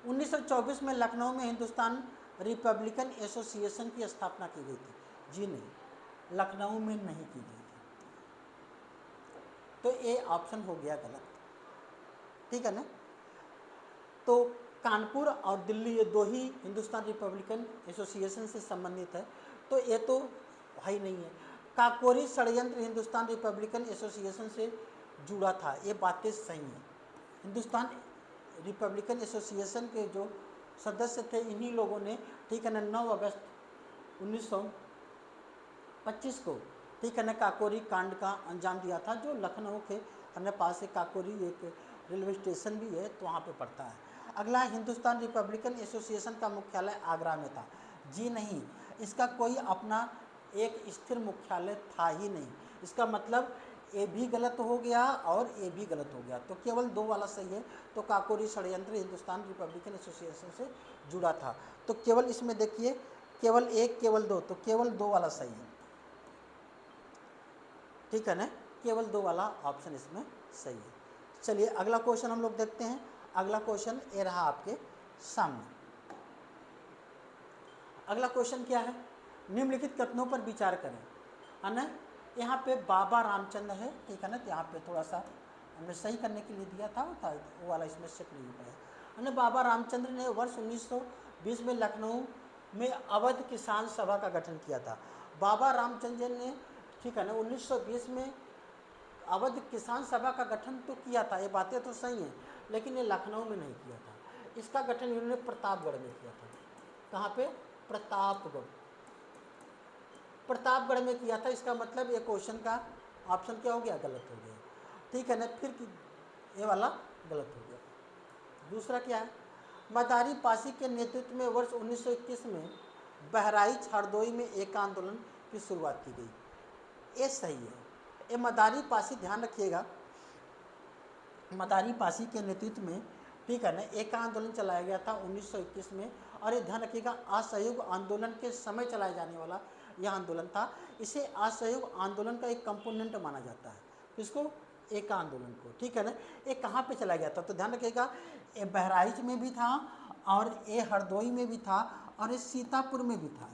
1924 में लखनऊ में हिंदुस्तान रिपब्लिकन एसोसिएशन की स्थापना की गई थी। जी नहीं, लखनऊ में नहीं की गई थी, तो ये ऑप्शन हो गया गलत, ठीक है ना। तो कानपुर और दिल्ली, ये दो ही हिंदुस्तान रिपब्लिकन एसोसिएशन से संबंधित है, तो ये तो है ही नहीं है। काकोरी षड्यंत्र हिंदुस्तान रिपब्लिकन एसोसिएशन से जुड़ा था, ये बातें सही हैं। हिंदुस्तान रिपब्लिकन एसोसिएशन के जो सदस्य थे, इन्हीं लोगों ने, ठीक है ना, 9 अगस्त 1925 को, ठीक है ना, काकोरी कांड का अंजाम दिया था, जो लखनऊ के अन्य पास से काकोरी एक रेलवे स्टेशन भी है, तो वहाँ पे पड़ता है। अगला, हिंदुस्तान रिपब्लिकन एसोसिएशन का मुख्यालय आगरा में था। जी नहीं, इसका कोई अपना एक स्थिर मुख्यालय था ही नहीं। इसका मतलब ए भी गलत हो गया और ए भी गलत हो गया, तो केवल 2 वाला सही है। तो काकोरी षड्यंत्र हिंदुस्तान रिपब्लिकन एसोसिएशन से जुड़ा था, तो केवल इसमें देखिए, केवल 1, केवल 2, तो केवल 2 वाला सही है, ठीक है ना, केवल 2 वाला ऑप्शन इसमें सही है। चलिए अगला क्वेश्चन हम लोग देखते हैं। अगला क्वेश्चन ये रहा आपके सामने। अगला क्वेश्चन क्या है? निम्नलिखित कथनों पर विचार करें, है ना। यहाँ पे बाबा रामचंद्र है, ठीक है ना, तो यहाँ पे थोड़ा सा हमने सही करने के लिए दिया था, वो वाला इसमें सेट नहीं हो पाया, है ना। बाबा रामचंद्र ने वर्ष 1920 में लखनऊ में अवध किसान सभा का गठन किया था। बाबा रामचंद्र ने, ठीक है ना, 1920 में अवध किसान सभा का गठन तो किया था, ये बातें तो सही हैं, लेकिन ये लखनऊ में नहीं किया था। इसका गठन इन्होंने प्रतापगढ़ में किया था। कहाँ पे? प्रतापगढ़, प्रतापगढ़ में किया था। इसका मतलब ये क्वेश्चन का ऑप्शन क्या हो गया? गलत हो गया, ठीक है ना। फिर ये वाला गलत हो गया। दूसरा क्या है? मदारी पासी के नेतृत्व में वर्ष 1921 में बहराइच हरदोई में एक आंदोलन की शुरुआत की गई, ये सही है। ये मदारी पासी, ध्यान रखिएगा, मदारी पासी के नेतृत्व में, ठीक है ना, एक आंदोलन चलाया गया था 1921 में, और ये ध्यान रखिएगा असहयोग आंदोलन के समय चलाया जाने वाला यह आंदोलन था। इसे असहयोग आंदोलन का एक कंपोनेंट माना जाता है। किसको? एक आंदोलन को, ठीक है ना। ये कहाँ पे चला गया था? तो ध्यान रखिएगा, ये बहराइच में भी था, और ये हरदोई में भी था, और ये सीतापुर में भी था।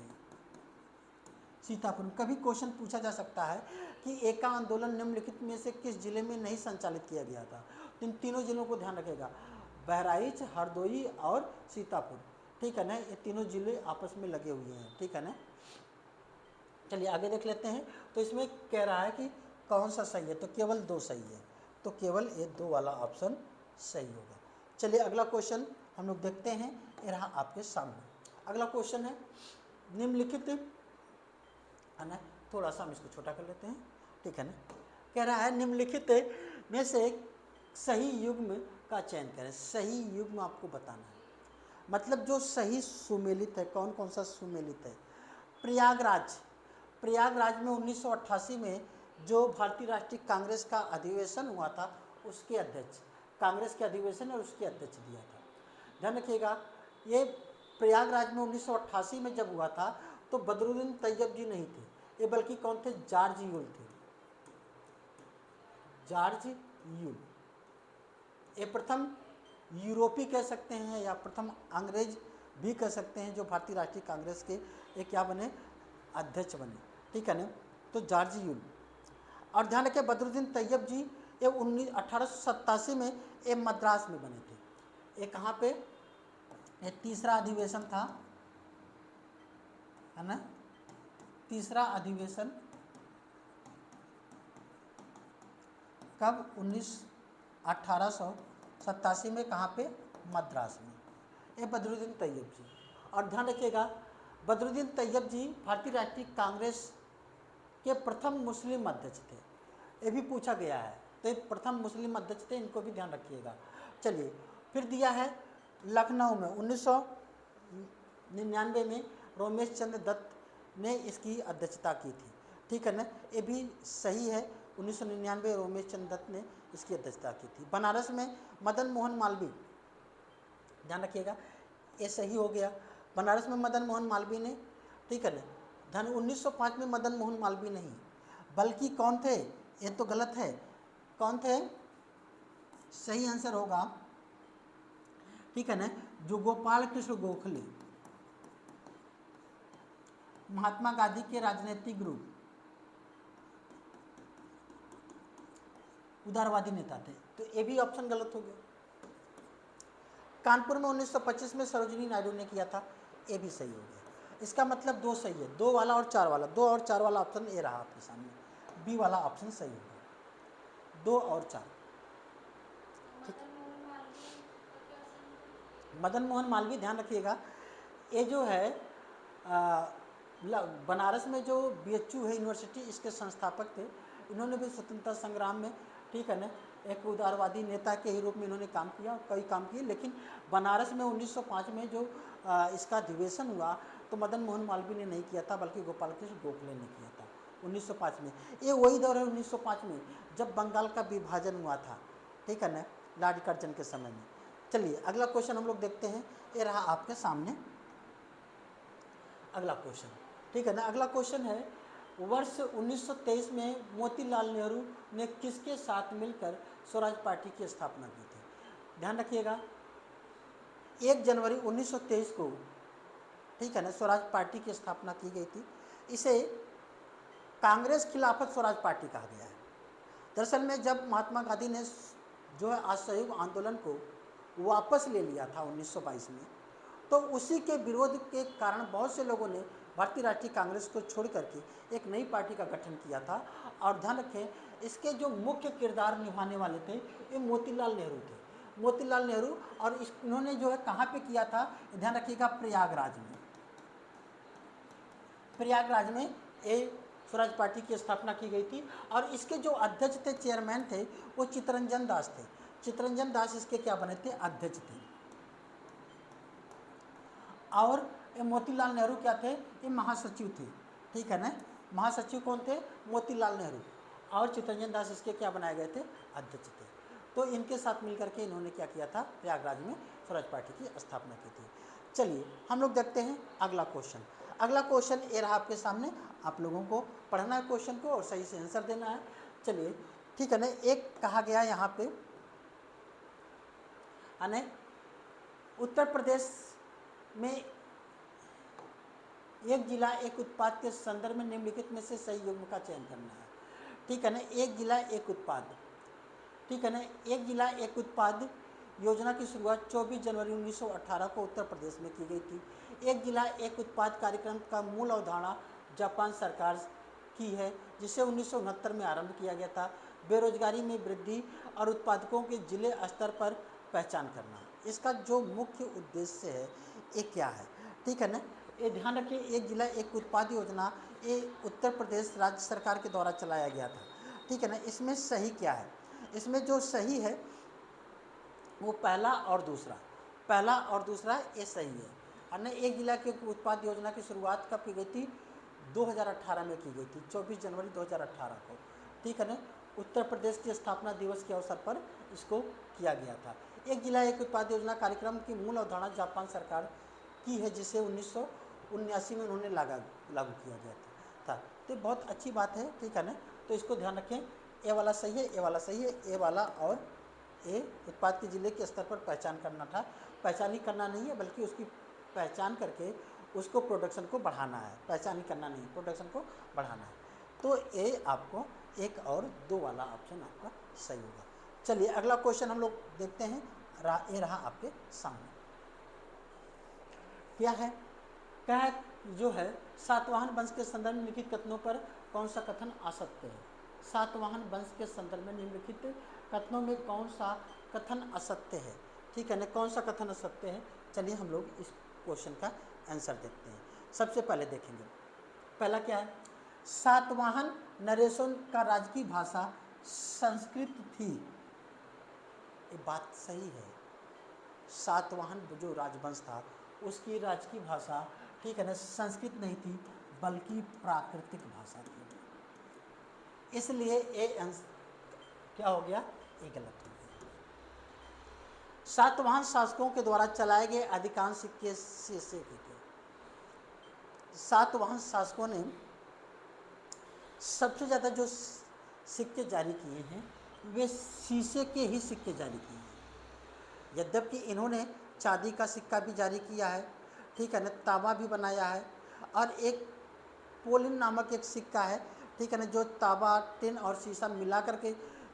सीतापुर में कभी क्वेश्चन पूछा जा सकता है कि एका आंदोलन निम्नलिखित में से किस जिले में नहीं संचालित किया गया था? तो इन तीनों जिलों को ध्यान रखेगा, बहराइच, हरदोई और सीतापुर, ठीक है ना, ये तीनों जिले आपस में लगे हुए हैं, ठीक है ना। चलिए आगे देख लेते हैं। तो इसमें कह रहा है कि कौन सा सही है, तो केवल 2 सही है, तो केवल ये 2 वाला ऑप्शन सही होगा। चलिए अगला क्वेश्चन हम लोग देखते हैं, ये रहा आपके सामने। अगला क्वेश्चन है, निम्नलिखित, है ना, थोड़ा सा हम इसको छोटा कर लेते हैं, ठीक है ना। कह रहा है निम्नलिखित में से सही युग्म का चयन करें। सही युग्म आपको बताना है, मतलब जो सही सुमेलित है, कौन कौन सा सुमेलित है। प्रयागराज, प्रयागराज में 1988 में जो भारतीय राष्ट्रीय कांग्रेस का अधिवेशन हुआ था, उसके अध्यक्ष, कांग्रेस के अधिवेशन और उसके अध्यक्ष दिया था। ध्यान रखिएगा, ये प्रयागराज में 1988 में जब हुआ था, तो बदरुद्दीन तैयब जी नहीं थे, ये बल्कि कौन थे? जॉर्ज यूल थे। जॉर्ज यूल, ये प्रथम यूरोपी कह सकते हैं, या प्रथम अंग्रेज भी कह सकते हैं, जो भारतीय राष्ट्रीय कांग्रेस के एक क्या बने? अध्यक्ष बने, ठीक है ना। तो जॉर्ज यूल, और ध्यान रखें बदरुद्दीन तैयब जी, ये 1887 में ये मद्रास में बने थे। ये कहाँ पे? ये तीसरा अधिवेशन था, है ना, तीसरा अधिवेशन कब? 1887 में कहाँ पे? मद्रास में। ये बदरुद्दीन तैयब जी। और ध्यान रखिएगा, बदरुद्दीन तैयब जी भारतीय राष्ट्रीय कांग्रेस के प्रथम मुस्लिम अध्यक्ष थे, ये भी पूछा गया है। तो ये प्रथम मुस्लिम अध्यक्ष थे, इनको भी ध्यान रखिएगा। चलिए, फिर दिया है लखनऊ में 1999 में रोमेश चंद्र दत्त ने इसकी अध्यक्षता की थी, ठीक है ना, ये भी सही है। 1999 रोमेश चंद्र दत्त ने इसकी अध्यक्षता की थी। बनारस में मदन मोहन मालवीय, ध्यान रखिएगा, ये सही हो गया। बनारस में मदन मोहन मालवीय ने, ठीक है ना। धन 1905 में मदन मोहन मालवीय नहीं, बल्कि कौन थे, ये तो गलत है, कौन थे, सही आंसर होगा, ठीक है ना, जो गोपाल कृष्ण गोखले, महात्मा गांधी के राजनीतिक गुरु, उदारवादी नेता थे। तो ये भी ऑप्शन गलत हो गया। कानपुर में 1925 में सरोजिनी नायडू ने किया था, ये भी सही हो गया। इसका मतलब दो सही है, 2 वाला और 4 वाला, 2 और 4 वाला ऑप्शन ये रहा आपके सामने, बी वाला ऑप्शन सही होगा, 2 और 4। मदन मोहन मालवीय, ध्यान रखिएगा, ये जो है बनारस में जो BHU है यूनिवर्सिटी, इसके संस्थापक थे। इन्होंने भी स्वतंत्रता संग्राम में, ठीक है ना, एक उदारवादी नेता के ही रूप में इन्होंने काम किया, कई काम किए। लेकिन बनारस में 1905 में जो इसका अधिवेशन हुआ, तो मदन मोहन मालवीय ने नहीं किया था, बल्कि गोपाल कृष्ण गोखले ने किया था 1905 में। ये वही दौर है 1905 में जब बंगाल का विभाजन हुआ था, ठीक है ना, लॉर्ड कर्जन के समय में। चलिए, अगला क्वेश्चन हम लोग देखते हैं, ये रहा आपके सामने अगला क्वेश्चन, ठीक है ना। अगला क्वेश्चन है, वर्ष 1923 में मोतीलाल नेहरू ने किसके साथ मिलकर स्वराज पार्टी की स्थापना की थी? ध्यान रखिएगा, 1 जनवरी 1923 को, ठीक है ना, स्वराज पार्टी की स्थापना की गई थी। इसे कांग्रेस खिलाफत स्वराज पार्टी कहा गया है। दरअसल में जब महात्मा गांधी ने जो है असहयोग आंदोलन को वापस ले लिया था 1922 में, तो उसी के विरोध के कारण बहुत से लोगों ने भारतीय राष्ट्रीय कांग्रेस को छोड़ करके एक नई पार्टी का गठन किया था। और ध्यान रखें, इसके जो मुख्य किरदार निभाने वाले थे, ये मोतीलाल नेहरू थे, मोतीलाल नेहरू। और इन्होंने जो है कहाँ पे किया था, ध्यान रखिएगा, प्रयागराज में। प्रयागराज में ये स्वराज पार्टी की स्थापना की गई थी। और इसके जो अध्यक्ष थे, चेयरमैन थे, वो चित्तरंजन दास थे। चित्तरंजन दास इसके क्या बने थे, अध्यक्ष थे। और मोतीलाल नेहरू क्या थे, ये महासचिव थे, ठीक है ना। महासचिव कौन थे, मोतीलाल नेहरू। और चित्तरंजन दास इसके क्या बनाए गए थे, अध्यक्ष थे। तो इनके साथ मिलकर के इन्होंने क्या किया था, प्रयागराज में स्वराज पार्टी की स्थापना की थी। चलिए, हम लोग देखते हैं अगला क्वेश्चन। अगला क्वेश्चन ये रहा आपके सामने, आप लोगों को पढ़ना है क्वेश्चन को और सही से आंसर देना है। चलिए, ठीक है ना। एक कहा गया यहाँ पे, यानी उत्तर प्रदेश में एक जिला एक उत्पाद के संदर्भ में निम्नलिखित में से सही युग्म का चयन करना है, ठीक है ना। एक जिला एक उत्पाद, ठीक है ना, एक जिला एक उत्पाद योजना की शुरुआत 24 जनवरी 1918 को उत्तर प्रदेश में की गई थी। एक जिला एक उत्पाद कार्यक्रम का मूल अवधारणा जापान सरकार की है, जिसे 1969 में आरंभ किया गया था। बेरोजगारी में वृद्धि और उत्पादकों के जिले स्तर पर पहचान करना, इसका जो मुख्य उद्देश्य है, ये क्या है, ठीक है ना। ये ध्यान रखिए, एक जिला एक उत्पाद योजना ये उत्तर प्रदेश राज्य सरकार के द्वारा चलाया गया था, ठीक है ना। इसमें सही क्या है, इसमें जो सही है वो पहला और दूसरा ये सही है। अन्य एक जिला के उत्पाद योजना की शुरुआत कब की गई थी, 2018 में की गई थी, 24 जनवरी 2018 को, ठीक है ना। उत्तर प्रदेश की स्थापना दिवस के अवसर पर इसको किया गया था। एक जिला एक उत्पाद योजना कार्यक्रम की मूल अवधारणा जापान सरकार की है, जिसे 1979 में उन्होंने लागू किया गया था। तो बहुत अच्छी बात है, ठीक है ना। तो इसको ध्यान रखें, ए वाला सही है, ए वाला सही है, ए वाला और ए उत्पाद के जिले के स्तर पर पहचान करना था। पहचान ही करना नहीं है, बल्कि उसकी पहचान करके उसको प्रोडक्शन को बढ़ाना है, पहचान ही करना नहीं, प्रोडक्शन को बढ़ाना है। तो ए आपको 1 और 2 वाला ऑप्शन आपका सही होगा। चलिए, अगला क्वेश्चन हम लोग देखते हैं, ये रहा आपके सामने। क्या है, क्या है जो है, सातवाहन वंश के संदर्भ में लिखित कथनों पर कौन सा कथन असत्य है? सातवाहन वंश के संदर्भ में निम्नलिखित कथनों में कौन सा कथन असत्य है? ठीक है ना, कौन सा कथन सत्य है। चलिए हम लोग इस क्वेश्चन का आंसर देखते हैं। सबसे पहले देखेंगे, पहला क्या है, सातवाहन नरेशों का राजकीय भाषा संस्कृत थी। ये बात सही है। सातवाहन जो राजवंश था उसकी राजकीय भाषा, ठीक है ना, संस्कृत नहीं थी बल्कि प्राकृतिक भाषा थी। इसलिए ये क्या हो गया, ये गलत हो गया। सातवाहन शासकों के द्वारा चलाए गए अधिकांश सिक्के शीशे के थे। सातवाहन शासकों ने सबसे ज़्यादा जो सिक्के जारी किए हैं वे शीशे के ही सिक्के जारी किए हैं। यद्यपि इन्होंने चांदी का सिक्का भी जारी किया है, ठीक है ना, तांबा भी बनाया है, और एक पोलिन नामक एक सिक्का है, ठीक है ना, जो तांबा, टिन और शीशा मिला करके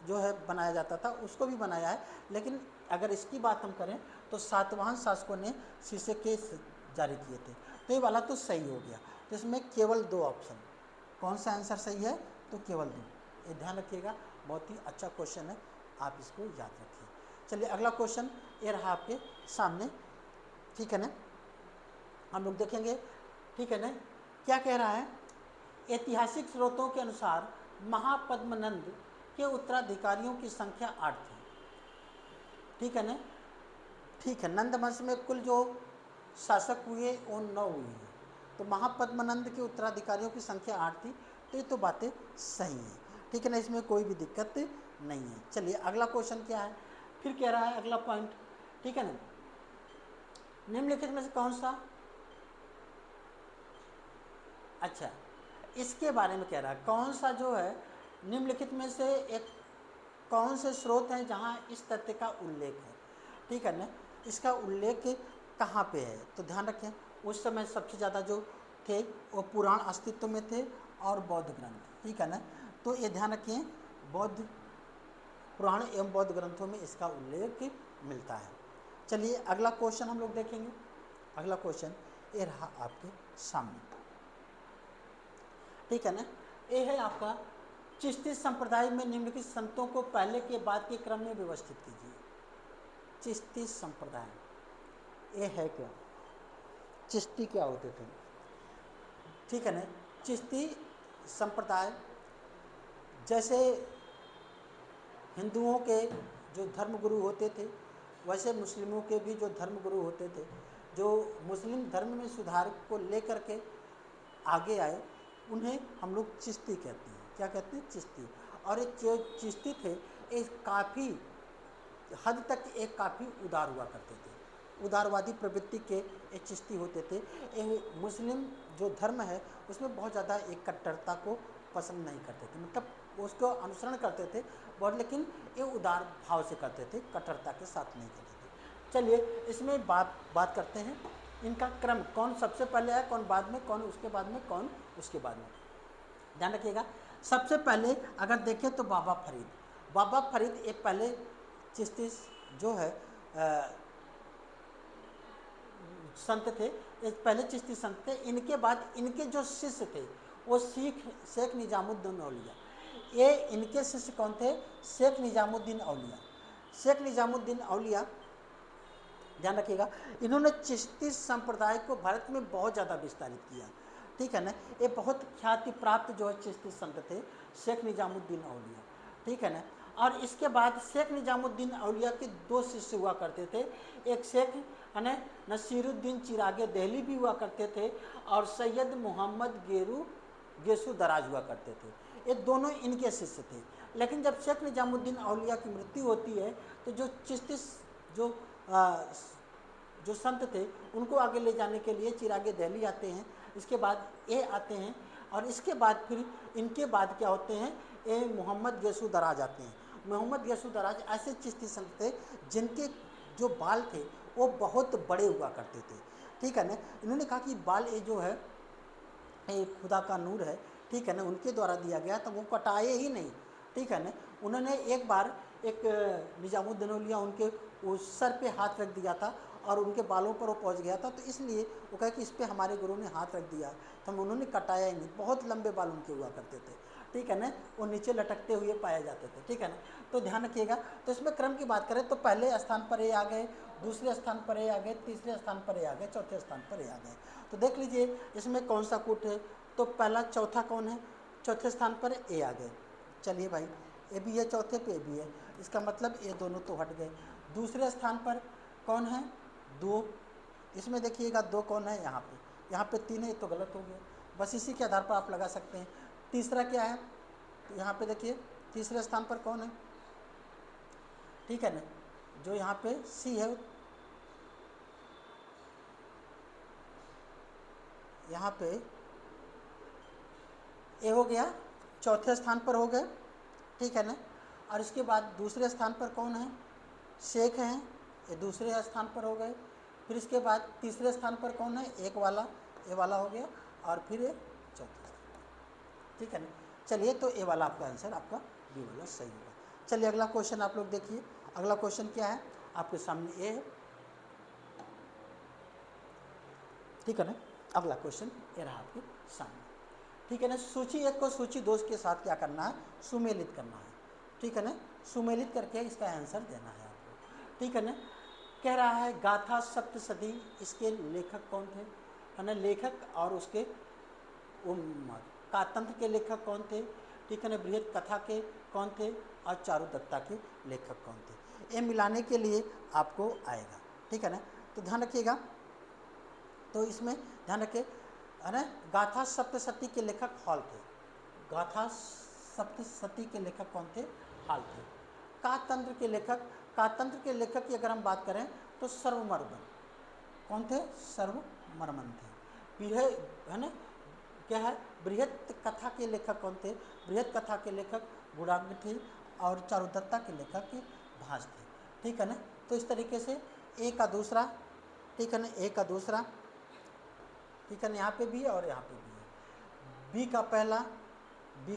जो है बनाया जाता था, उसको भी बनाया है। लेकिन अगर इसकी बात हम करें तो सातवाहन शासकों ने शीशे के जारी किए थे। तो ये वाला तो सही हो गया। तो इसमें केवल 2 ऑप्शन, कौन सा आंसर सही है, तो केवल 2। ये ध्यान रखिएगा, बहुत ही अच्छा क्वेश्चन है, आप इसको याद रखिए। चलिए अगला क्वेश्चन ये रहा आपके सामने, ठीक है ना, हम लोग देखेंगे, ठीक है ना, क्या कह रहा है। ऐतिहासिक स्रोतों के अनुसार महापद्मनंद के उत्तराधिकारियों की संख्या 8 थी, ठीक है ना, ठीक है। नंद वंश में कुल जो शासक हुए वो 9 हुए हैं, तो महापद्मनंद के उत्तराधिकारियों की संख्या 8 थी। तो ये तो बातें सही हैं, ठीक है ना, इसमें कोई भी दिक्कत नहीं है। चलिए अगला क्वेश्चन क्या है, फिर कह रहा है अगला पॉइंट, ठीक है ना, निम्नलिखित में से कौन सा, अच्छा इसके बारे में कह रहा है, कौन सा जो है निम्नलिखित में से एक कौन से स्रोत हैं जहां इस तथ्य का उल्लेख है, ठीक है ना, इसका उल्लेख कहाँ पे है। तो ध्यान रखें, उस समय सबसे ज़्यादा जो थे वो पुराण अस्तित्व में थे और बौद्ध ग्रंथ, ठीक है ना। तो ये ध्यान रखें, बौद्ध पुराण एवं बौद्ध ग्रंथों में इसका उल्लेख मिलता है। चलिए अगला क्वेश्चन हम लोग देखेंगे। अगला क्वेश्चन ये रहा आपके सामने, ठीक है ना, ये है आपका, चिश्ती संप्रदाय में निम्नलिखित संतों को पहले के बाद के क्रम में व्यवस्थित कीजिए। चिश्ती संप्रदाय ये है क्या, चिश्ती क्या होते थे, ठीक है ना। चिश्ती संप्रदाय जैसे हिंदुओं के जो धर्मगुरु होते थे वैसे मुस्लिमों के भी जो धर्मगुरु होते थे, जो मुस्लिम धर्म में सुधार को लेकर के आगे आए, उन्हें हम लोग चिश्ती कहते हैं। क्या कहते हैं, चिश्ती। और ये जो चिश्ती थे ये काफ़ी हद तक एक काफ़ी उदार हुआ करते थे, उदारवादी प्रवृत्ति के एक चिश्ती होते थे। ये मुस्लिम जो धर्म है उसमें बहुत ज़्यादा एक कट्टरता को पसंद नहीं करते थे, मतलब उसको अनुसरण करते थे बहुत, लेकिन ये उदार भाव से करते थे, कट्टरता के साथ नहीं करते थे। चलिए इसमें बात करते हैं, इनका क्रम कौन सबसे पहले है, कौन बाद में, कौन उसके बाद में, कौन उसके बाद में। ध्यान रखिएगा, सबसे पहले अगर देखें तो बाबा फरीद, बाबा फरीद एक पहले चिश्ती जो है संत थे, एक पहले चिश्ती संत थे। इनके बाद इनके जो शिष्य थे वो शेख निजामुद्दीन औलिया। ये इनके शिष्य कौन थे, शेख निजामुद्दीन औलिया। शेख निजामुद्दीन औलिया, ध्यान रखिएगा, इन्होंने चिश्ती संप्रदाय को भारत में बहुत ज़्यादा विस्तारित किया, ठीक है ना। ये बहुत ख्याति प्राप्त जो है चिश्ती संत थे, शेख निजामुद्दीन औलिया, ठीक है ना। और इसके बाद शेख निजामुद्दीन औलिया के 2 शिष्य हुआ करते थे, एक शेख है ना नसीरुद्दीन चिरागे दहली भी हुआ करते थे, और सैयद मोहम्मद गेसू दराज हुआ करते थे। ये दोनों इनके शिष्य थे। लेकिन जब शेख निजामुद्दीन औलिया की मृत्यु होती है तो जो चिश्ती जो संत थे उनको आगे ले जाने के लिए चिरागे दहली आते हैं, इसके बाद ये आते हैं, और इसके बाद फिर इनके बाद क्या होते हैं, ये मोहम्मद गेसू दराज आते हैं। मोहम्मद गेसू दराज ऐसे चिश्ती संत थे जिनके जो बाल थे वो बहुत बड़े हुआ करते थे, ठीक है ना। इन्होंने कहा कि बाल ये जो है ये खुदा का नूर है, ठीक है ना, उनके द्वारा दिया गया, तो वो कटाए ही नहीं, ठीक है ना। उन्होंने एक बार एक निजामुद्दीन औलिया उनके उस सर पे हाथ रख दिया था और उनके बालों पर वो पहुंच गया था, तो इसलिए वो कहे कि इस पर हमारे गुरु ने हाथ रख दिया, तो हम उन्होंने कटाया ही नहीं। बहुत लंबे बाल उनके हुआ करते थे, ठीक है ना, वो नीचे लटकते हुए पाए जाते थे, ठीक है ना। तो ध्यान रखिएगा। तो इसमें क्रम की बात करें तो पहले स्थान पर ये आ गए, दूसरे स्थान पर ए आ गए, तीसरे स्थान पर ए आ गए, चौथे स्थान पर ए आ गए। तो देख लीजिए इसमें कौन सा कूट है, तो पहला चौथा कौन है, चौथे स्थान पर ए आ गए। चलिए भाई ए भी है, चौथे पे ए भी है, इसका मतलब ये दोनों तो हट गए। दूसरे स्थान पर कौन है, 2, इसमें देखिएगा 2 कौन है, यहाँ पे 3 है, ये तो गलत हो गया। बस इसी के आधार पर आप लगा सकते हैं। तीसरा क्या है, तो यहाँ पे देखिए तीसरे स्थान पर कौन है, ठीक है ना, जो यहाँ पे सी है, यहाँ पे ए हो गया, चौथे स्थान पर हो गए, ठीक है ना। और इसके बाद दूसरे स्थान पर कौन है, शेख हैं, ये दूसरे स्थान पर हो गए। फिर इसके बाद तीसरे स्थान पर कौन है, एक वाला, ए वाला हो गया, और फिर ये चौथे, ठीक है ना। चलिए तो ए वाला आपका आंसर, आपका बी वाला सही होगा। चलिए अगला क्वेश्चन आप लोग देखिए। अगला क्वेश्चन क्या है, आपके सामने ए है, ठीक है ना। अगला क्वेश्चन ये रहा आपके सामने, ठीक है ना। सूची 1 को सूची 2 के साथ क्या करना है, सुमेलित करना है, ठीक है ना। सुमेलित करके इसका आंसर देना है आपको, ठीक है ना। कह रहा है गाथा सप्तशती, इसके लेखक कौन थे, है ना, लेखक और उसके कातंत्र के लेखक कौन थे, ठीक है ना, बृहद कथा के कौन थे, और चारुदत्ता के लेखक कौन थे। ये मिलाने के लिए आपको आएगा, ठीक है ना। तो ध्यान रखिएगा, तो इसमें ध्यान रखिए, है ना, गाथा सप्तशती के लेखक हॉल थे, गाथा सप्तशती के लेखक कौन थे, हॉल थे। कातंत्र के लेखक की अगर हम बात करें तो सर्वमर्मन कौन थे, सर्वमर्मन थे। है ना, क्या है, बृहद कथा के लेखक कौन थे, बृहद कथा के लेखक गुणांग थे, और चारुदत्ता के लेखक के भास थे, ठीक है ना। तो इस तरीके से ए का दूसरा, ठीक है ना, ए का दूसरा, ठीक है ना, यहाँ पे भी है और यहाँ पे भी है। बी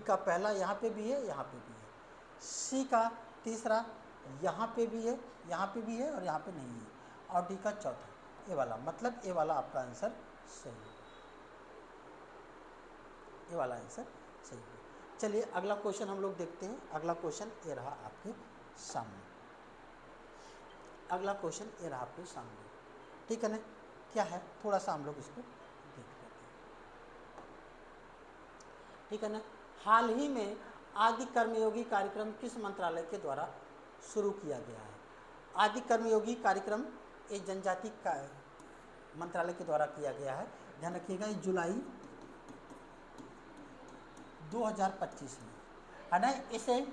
का पहला यहाँ पे भी है, यहाँ पे भी है। सी का तीसरा यहाँ पे भी है, यहाँ पे भी है और यहाँ पे नहीं है। और डी का चौथा, ए वाला, मतलब ए वाला आपका आंसर सही है, ये वाला आंसर सही है। चलिए अगला क्वेश्चन हम लोग देखते हैं। अगला क्वेश्चन ये रहा आपके सामने, अगला क्वेश्चन ये रहा आपके सामने, ठीक है ना। क्या है, थोड़ा सा हम लोग इसको देख लेते हैं, ठीक है ना। हाल ही में आदि कर्मयोगी कार्यक्रम किस मंत्रालय के द्वारा शुरू किया गया है। आदि कर्मयोगी कार्यक्रम एक जनजाति का मंत्रालय के द्वारा किया गया है। ध्यान रखिएगा, जुलाई 2025 में, है ना। इसे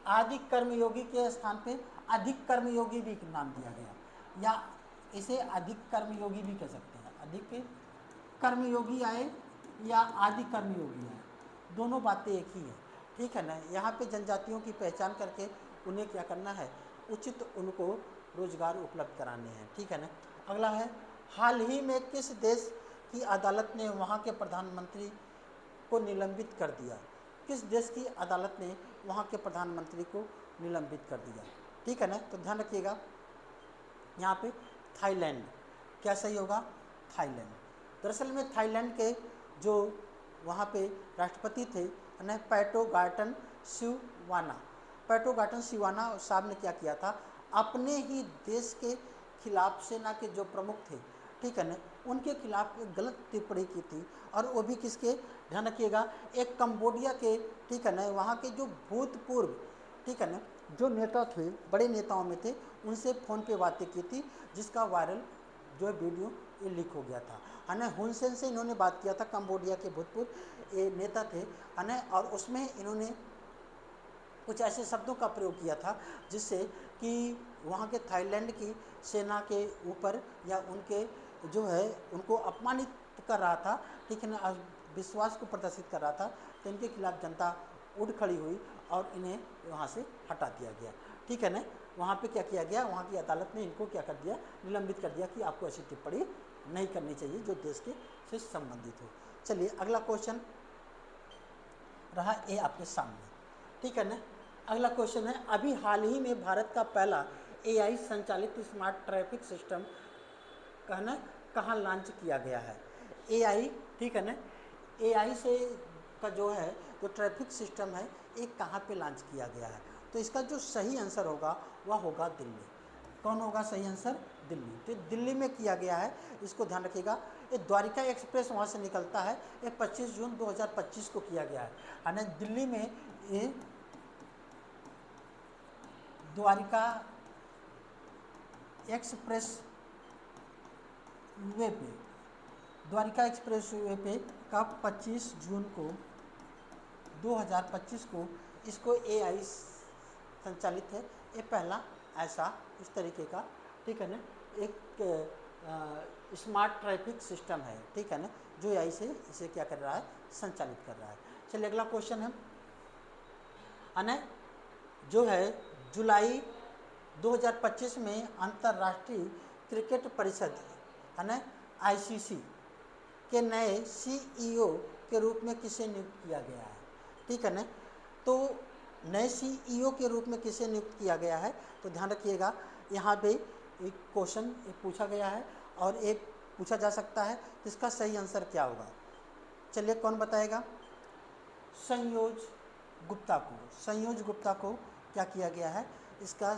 आदि कर्मयोगी के स्थान पे अधिक कर्मयोगी भी नाम दिया गया, या इसे अधिक कर्मयोगी भी कह सकते हैं। अधिक कर्मयोगी आए या आदि कर्मयोगी आए, दोनों बातें एक ही है, ठीक है ना। यहाँ पे जनजातियों की पहचान करके उन्हें क्या करना है, उचित उनको रोजगार उपलब्ध कराने हैं, ठीक है ना। अगला है, हाल ही में किस देश की अदालत ने वहाँ के प्रधानमंत्री को निलंबित कर दिया। किस देश की अदालत ने वहाँ के प्रधानमंत्री को निलंबित कर दिया, ठीक है ना। तो ध्यान रखिएगा, यहाँ पे थाईलैंड, क्या सही होगा, थाईलैंड। दरअसल में थाईलैंड के जो वहाँ पे राष्ट्रपति थे, है ना, पैटोगाटन सिवाना साहब ने क्या किया था, अपने ही देश के खिलाफ सेना के जो प्रमुख थे, ठीक है ना, उनके खिलाफ एक गलत टिप्पणी की थी। और वो भी किसके, ध्यान रखिएगा, एक कंबोडिया के, ठीक है ना, वहाँ के जो भूतपूर्व, ठीक है ना, जो नेता थे, बड़े नेताओं में थे, उनसे फ़ोन पे बातें की थी, जिसका वायरल जो वीडियो ये लीक हो गया था, है ना। हुन सेन से इन्होंने बात किया था, कंबोडिया के भूतपूर्व ये नेता थे, है ना। और उसमें इन्होंने कुछ ऐसे शब्दों का प्रयोग किया था जिससे कि वहाँ के थाईलैंड की सेना के ऊपर या उनके जो है उनको अपमानित कर रहा था, ठीक है ना, विश्वास को प्रदर्शित कर रहा था। तो इनके खिलाफ जनता उठ खड़ी हुई और इन्हें वहाँ से हटा दिया गया, ठीक है ना। वहाँ पे क्या किया गया, वहाँ की अदालत ने इनको क्या कर दिया, निलंबित कर दिया कि आपको ऐसी टिप्पणी नहीं करनी चाहिए जो देश के से संबंधित हो। चलिए अगला क्वेश्चन रहा ये आपके सामने, ठीक है ना। अगला क्वेश्चन है, अभी हाल ही में भारत का पहला AI संचालित स्मार्ट ट्रैफिक सिस्टम कहना कहाँ लॉन्च किया गया है। AI, ठीक है ना, AI से का जो है जो ट्रैफिक सिस्टम है ये कहाँ पे लॉन्च किया गया है। तो इसका जो सही आंसर होगा वह होगा दिल्ली। कौन होगा सही आंसर, दिल्ली। तो दिल्ली में किया गया है, इसको ध्यान रखिएगा। ये द्वारिका एक्सप्रेस वहाँ से निकलता है, ये 25 जून 2025 को किया गया है। यानी दिल्ली में ये द्वारिका एक्सप्रेस वे पे, द्वारिका एक्सप्रेस वे पे कब 25 जून को 2025 को इसको AI संचालित है। ये पहला ऐसा इस तरीके का, ठीक है ना, एक स्मार्ट ट्रैफिक सिस्टम है, ठीक है ना, जो AI से इसे क्या कर रहा है, संचालित कर रहा है। चलिए अगला क्वेश्चन है अने जो है जुलाई 2025 में अंतर्राष्ट्रीय क्रिकेट परिषद यानी ICC के नए CEO के रूप में किसे नियुक्त किया गया है, ठीक है ना। तो नए CEO के रूप में किसे नियुक्त किया गया है, तो ध्यान रखिएगा यहाँ पे एक क्वेश्चन पूछा गया है और एक पूछा जा सकता है, इसका सही आंसर क्या होगा। चलिए कौन बताएगा। संयोज गुप्ता को, संयोज गुप्ता को क्या किया गया है, इसका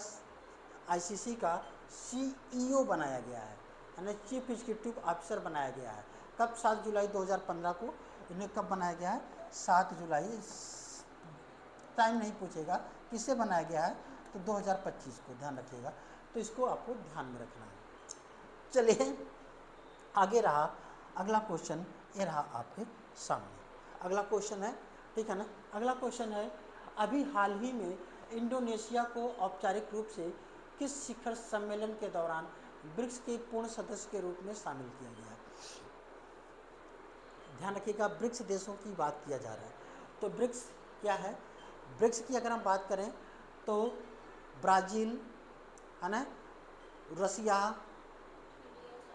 ICC का CEO बनाया गया है, यानी चीफ एग्जीक्यूटिव ऑफिसर बनाया गया है। कब? 7 जुलाई 2015 को इन्हें कब बनाया गया है, 7 जुलाई, टाइम नहीं पूछेगा किससे बनाया गया है, तो 2025 को, ध्यान रखिएगा। तो इसको आपको ध्यान में रखना है। चलिए आगे रहा अगला क्वेश्चन, ये रहा आपके सामने अगला क्वेश्चन है, ठीक है ना। अगला क्वेश्चन है, अभी हाल ही में इंडोनेशिया को औपचारिक रूप से किस शिखर सम्मेलन के दौरान ब्रिक्स के पूर्ण सदस्य के रूप में शामिल किया गया है। ध्यान रखिएगा, ब्रिक्स देशों की बात किया जा रहा है। तो ब्रिक्स क्या है, ब्रिक्स की अगर हम बात करें तो ब्राज़ील है ना, रसिया,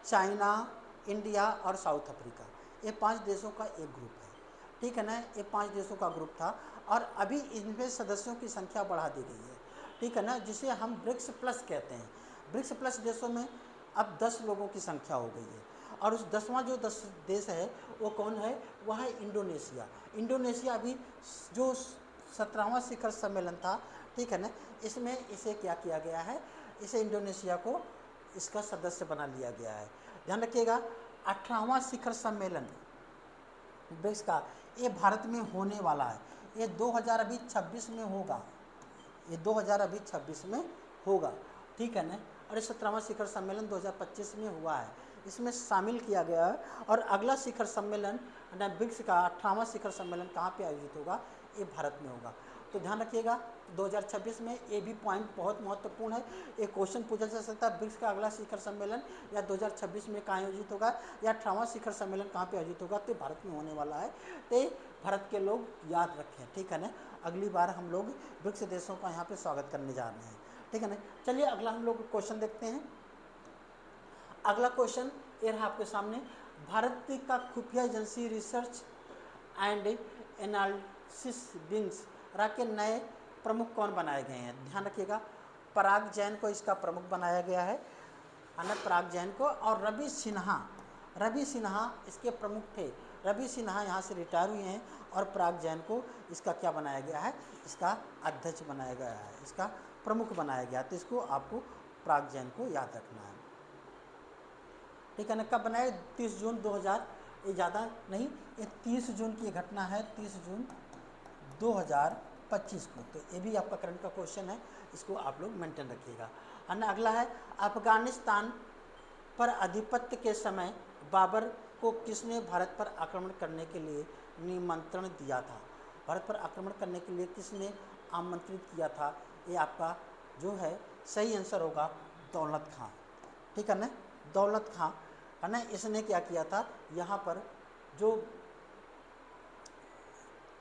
चाइना, इंडिया और साउथ अफ्रीका, ये 5 देशों का एक ग्रुप है, ठीक है ना। ये 5 देशों का ग्रुप था और अभी इनमें सदस्यों की संख्या बढ़ा दी गई है, ठीक है ना, जिसे हम ब्रिक्स प्लस कहते हैं। ब्रिक्स प्लस देशों में अब 10 लोगों की संख्या हो गई है और उस 10वां जो 10 देश है वो कौन है, वह है इंडोनेशिया। इंडोनेशिया अभी जो 17वां शिखर सम्मेलन था, ठीक है ना, इसमें इसे क्या किया गया है, इसे इंडोनेशिया को इसका सदस्य बना लिया गया है। ध्यान रखिएगा 18वां शिखर सम्मेलन ब्रिक्स का ये भारत में होने वाला है, ये 2026 में होगा, ये 2026 में होगा, ठीक है ना। और 17वां शिखर सम्मेलन 2025 में हुआ है, इसमें शामिल किया गया है। और अगला शिखर सम्मेलन ब्रिक्स का 18वां शिखर सम्मेलन कहाँ पे आयोजित होगा, ये भारत में होगा। तो ध्यान रखिएगा 2026 में, ये भी पॉइंट बहुत महत्वपूर्ण है। एक क्वेश्चन पूछा जा सकता है, ब्रिक्स का अगला शिखर सम्मेलन या 2026 में कहाँ आयोजित होगा या 18वां शिखर सम्मेलन कहाँ पे आयोजित होगा, तो भारत में होने वाला है। तो भारत के लोग याद रखें, ठीक है ना। अगली बार हम लोग ब्रिक्स देशों का यहाँ पे स्वागत करने जा रहे हैं, ठीक है ना। चलिए अगला हम लोग क्वेश्चन देखते हैं। अगला क्वेश्चन ये रहा आपके सामने, भारत का खुफिया agency research and analysis wings के नए प्रमुख कौन बनाए गए हैं। ध्यान रखिएगा पराग जैन को इसका प्रमुख बनाया गया है, पराग जैन को, और रवि सिन्हा इसके प्रमुख थे। रवि सिन्हा यहाँ से रिटायर हुए हैं और पराग जैन को इसका क्या बनाया गया है, इसका अध्यक्ष बनाया गया है, इसका प्रमुख बनाया गया। तो इसको आपको पराग जैन को याद रखना है, ठीक है ना। कब बनाया, 30 जून 2000, ये ज़्यादा नहीं, ये 30 जून की घटना है, 30 जून 2025 को। तो ये भी आपका करंट का क्वेश्चन है, इसको आप लोग मेंटेन रखिएगा। अन्य अगला है, अफगानिस्तान पर आधिपत्य के समय बाबर को किसने भारत पर आक्रमण करने के लिए निमंत्रण दिया था। भारत पर आक्रमण करने के लिए किसने आमंत्रित किया था, ये आपका जो है सही आंसर होगा दौलत खां, ठीक है ना। दौलत खां है ना, इसने क्या किया था, यहाँ पर जो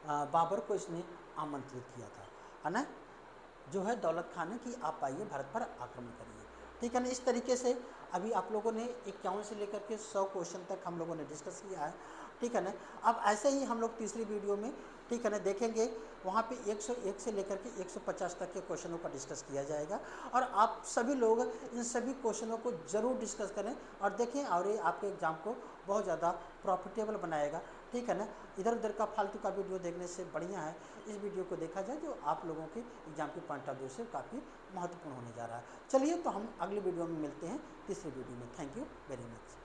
बाबर को इसने आमंत्रित किया था, है ना, जो है दौलत खान ने कि आप आइए भारत पर आक्रमण करिए, ठीक है ना। इस तरीके से अभी आप लोगों ने 51 से लेकर के 100 क्वेश्चन तक हम लोगों ने डिस्कस किया है, ठीक है ना। अब ऐसे ही हम लोग तीसरी वीडियो में, ठीक है ना, देखेंगे वहाँ पे 101 से लेकर के 150 तक के क्वेश्चनों का डिस्कस किया जाएगा। और आप सभी लोग इन सभी क्वेश्चनों को ज़रूर डिस्कस करें और देखें, और ये आपके एग्ज़ाम को बहुत ज़्यादा प्रॉफिटेबल बनाएगा, ठीक है ना। इधर उधर का फालतू का वीडियो देखने से बढ़िया है इस वीडियो को देखा जाए, जो आप लोगों के एग्जाम के पॉइंट ऑफ व्यू से काफ़ी महत्वपूर्ण होने जा रहा है। चलिए तो हम अगले वीडियो में मिलते हैं, तीसरे वीडियो में। Thank you very much.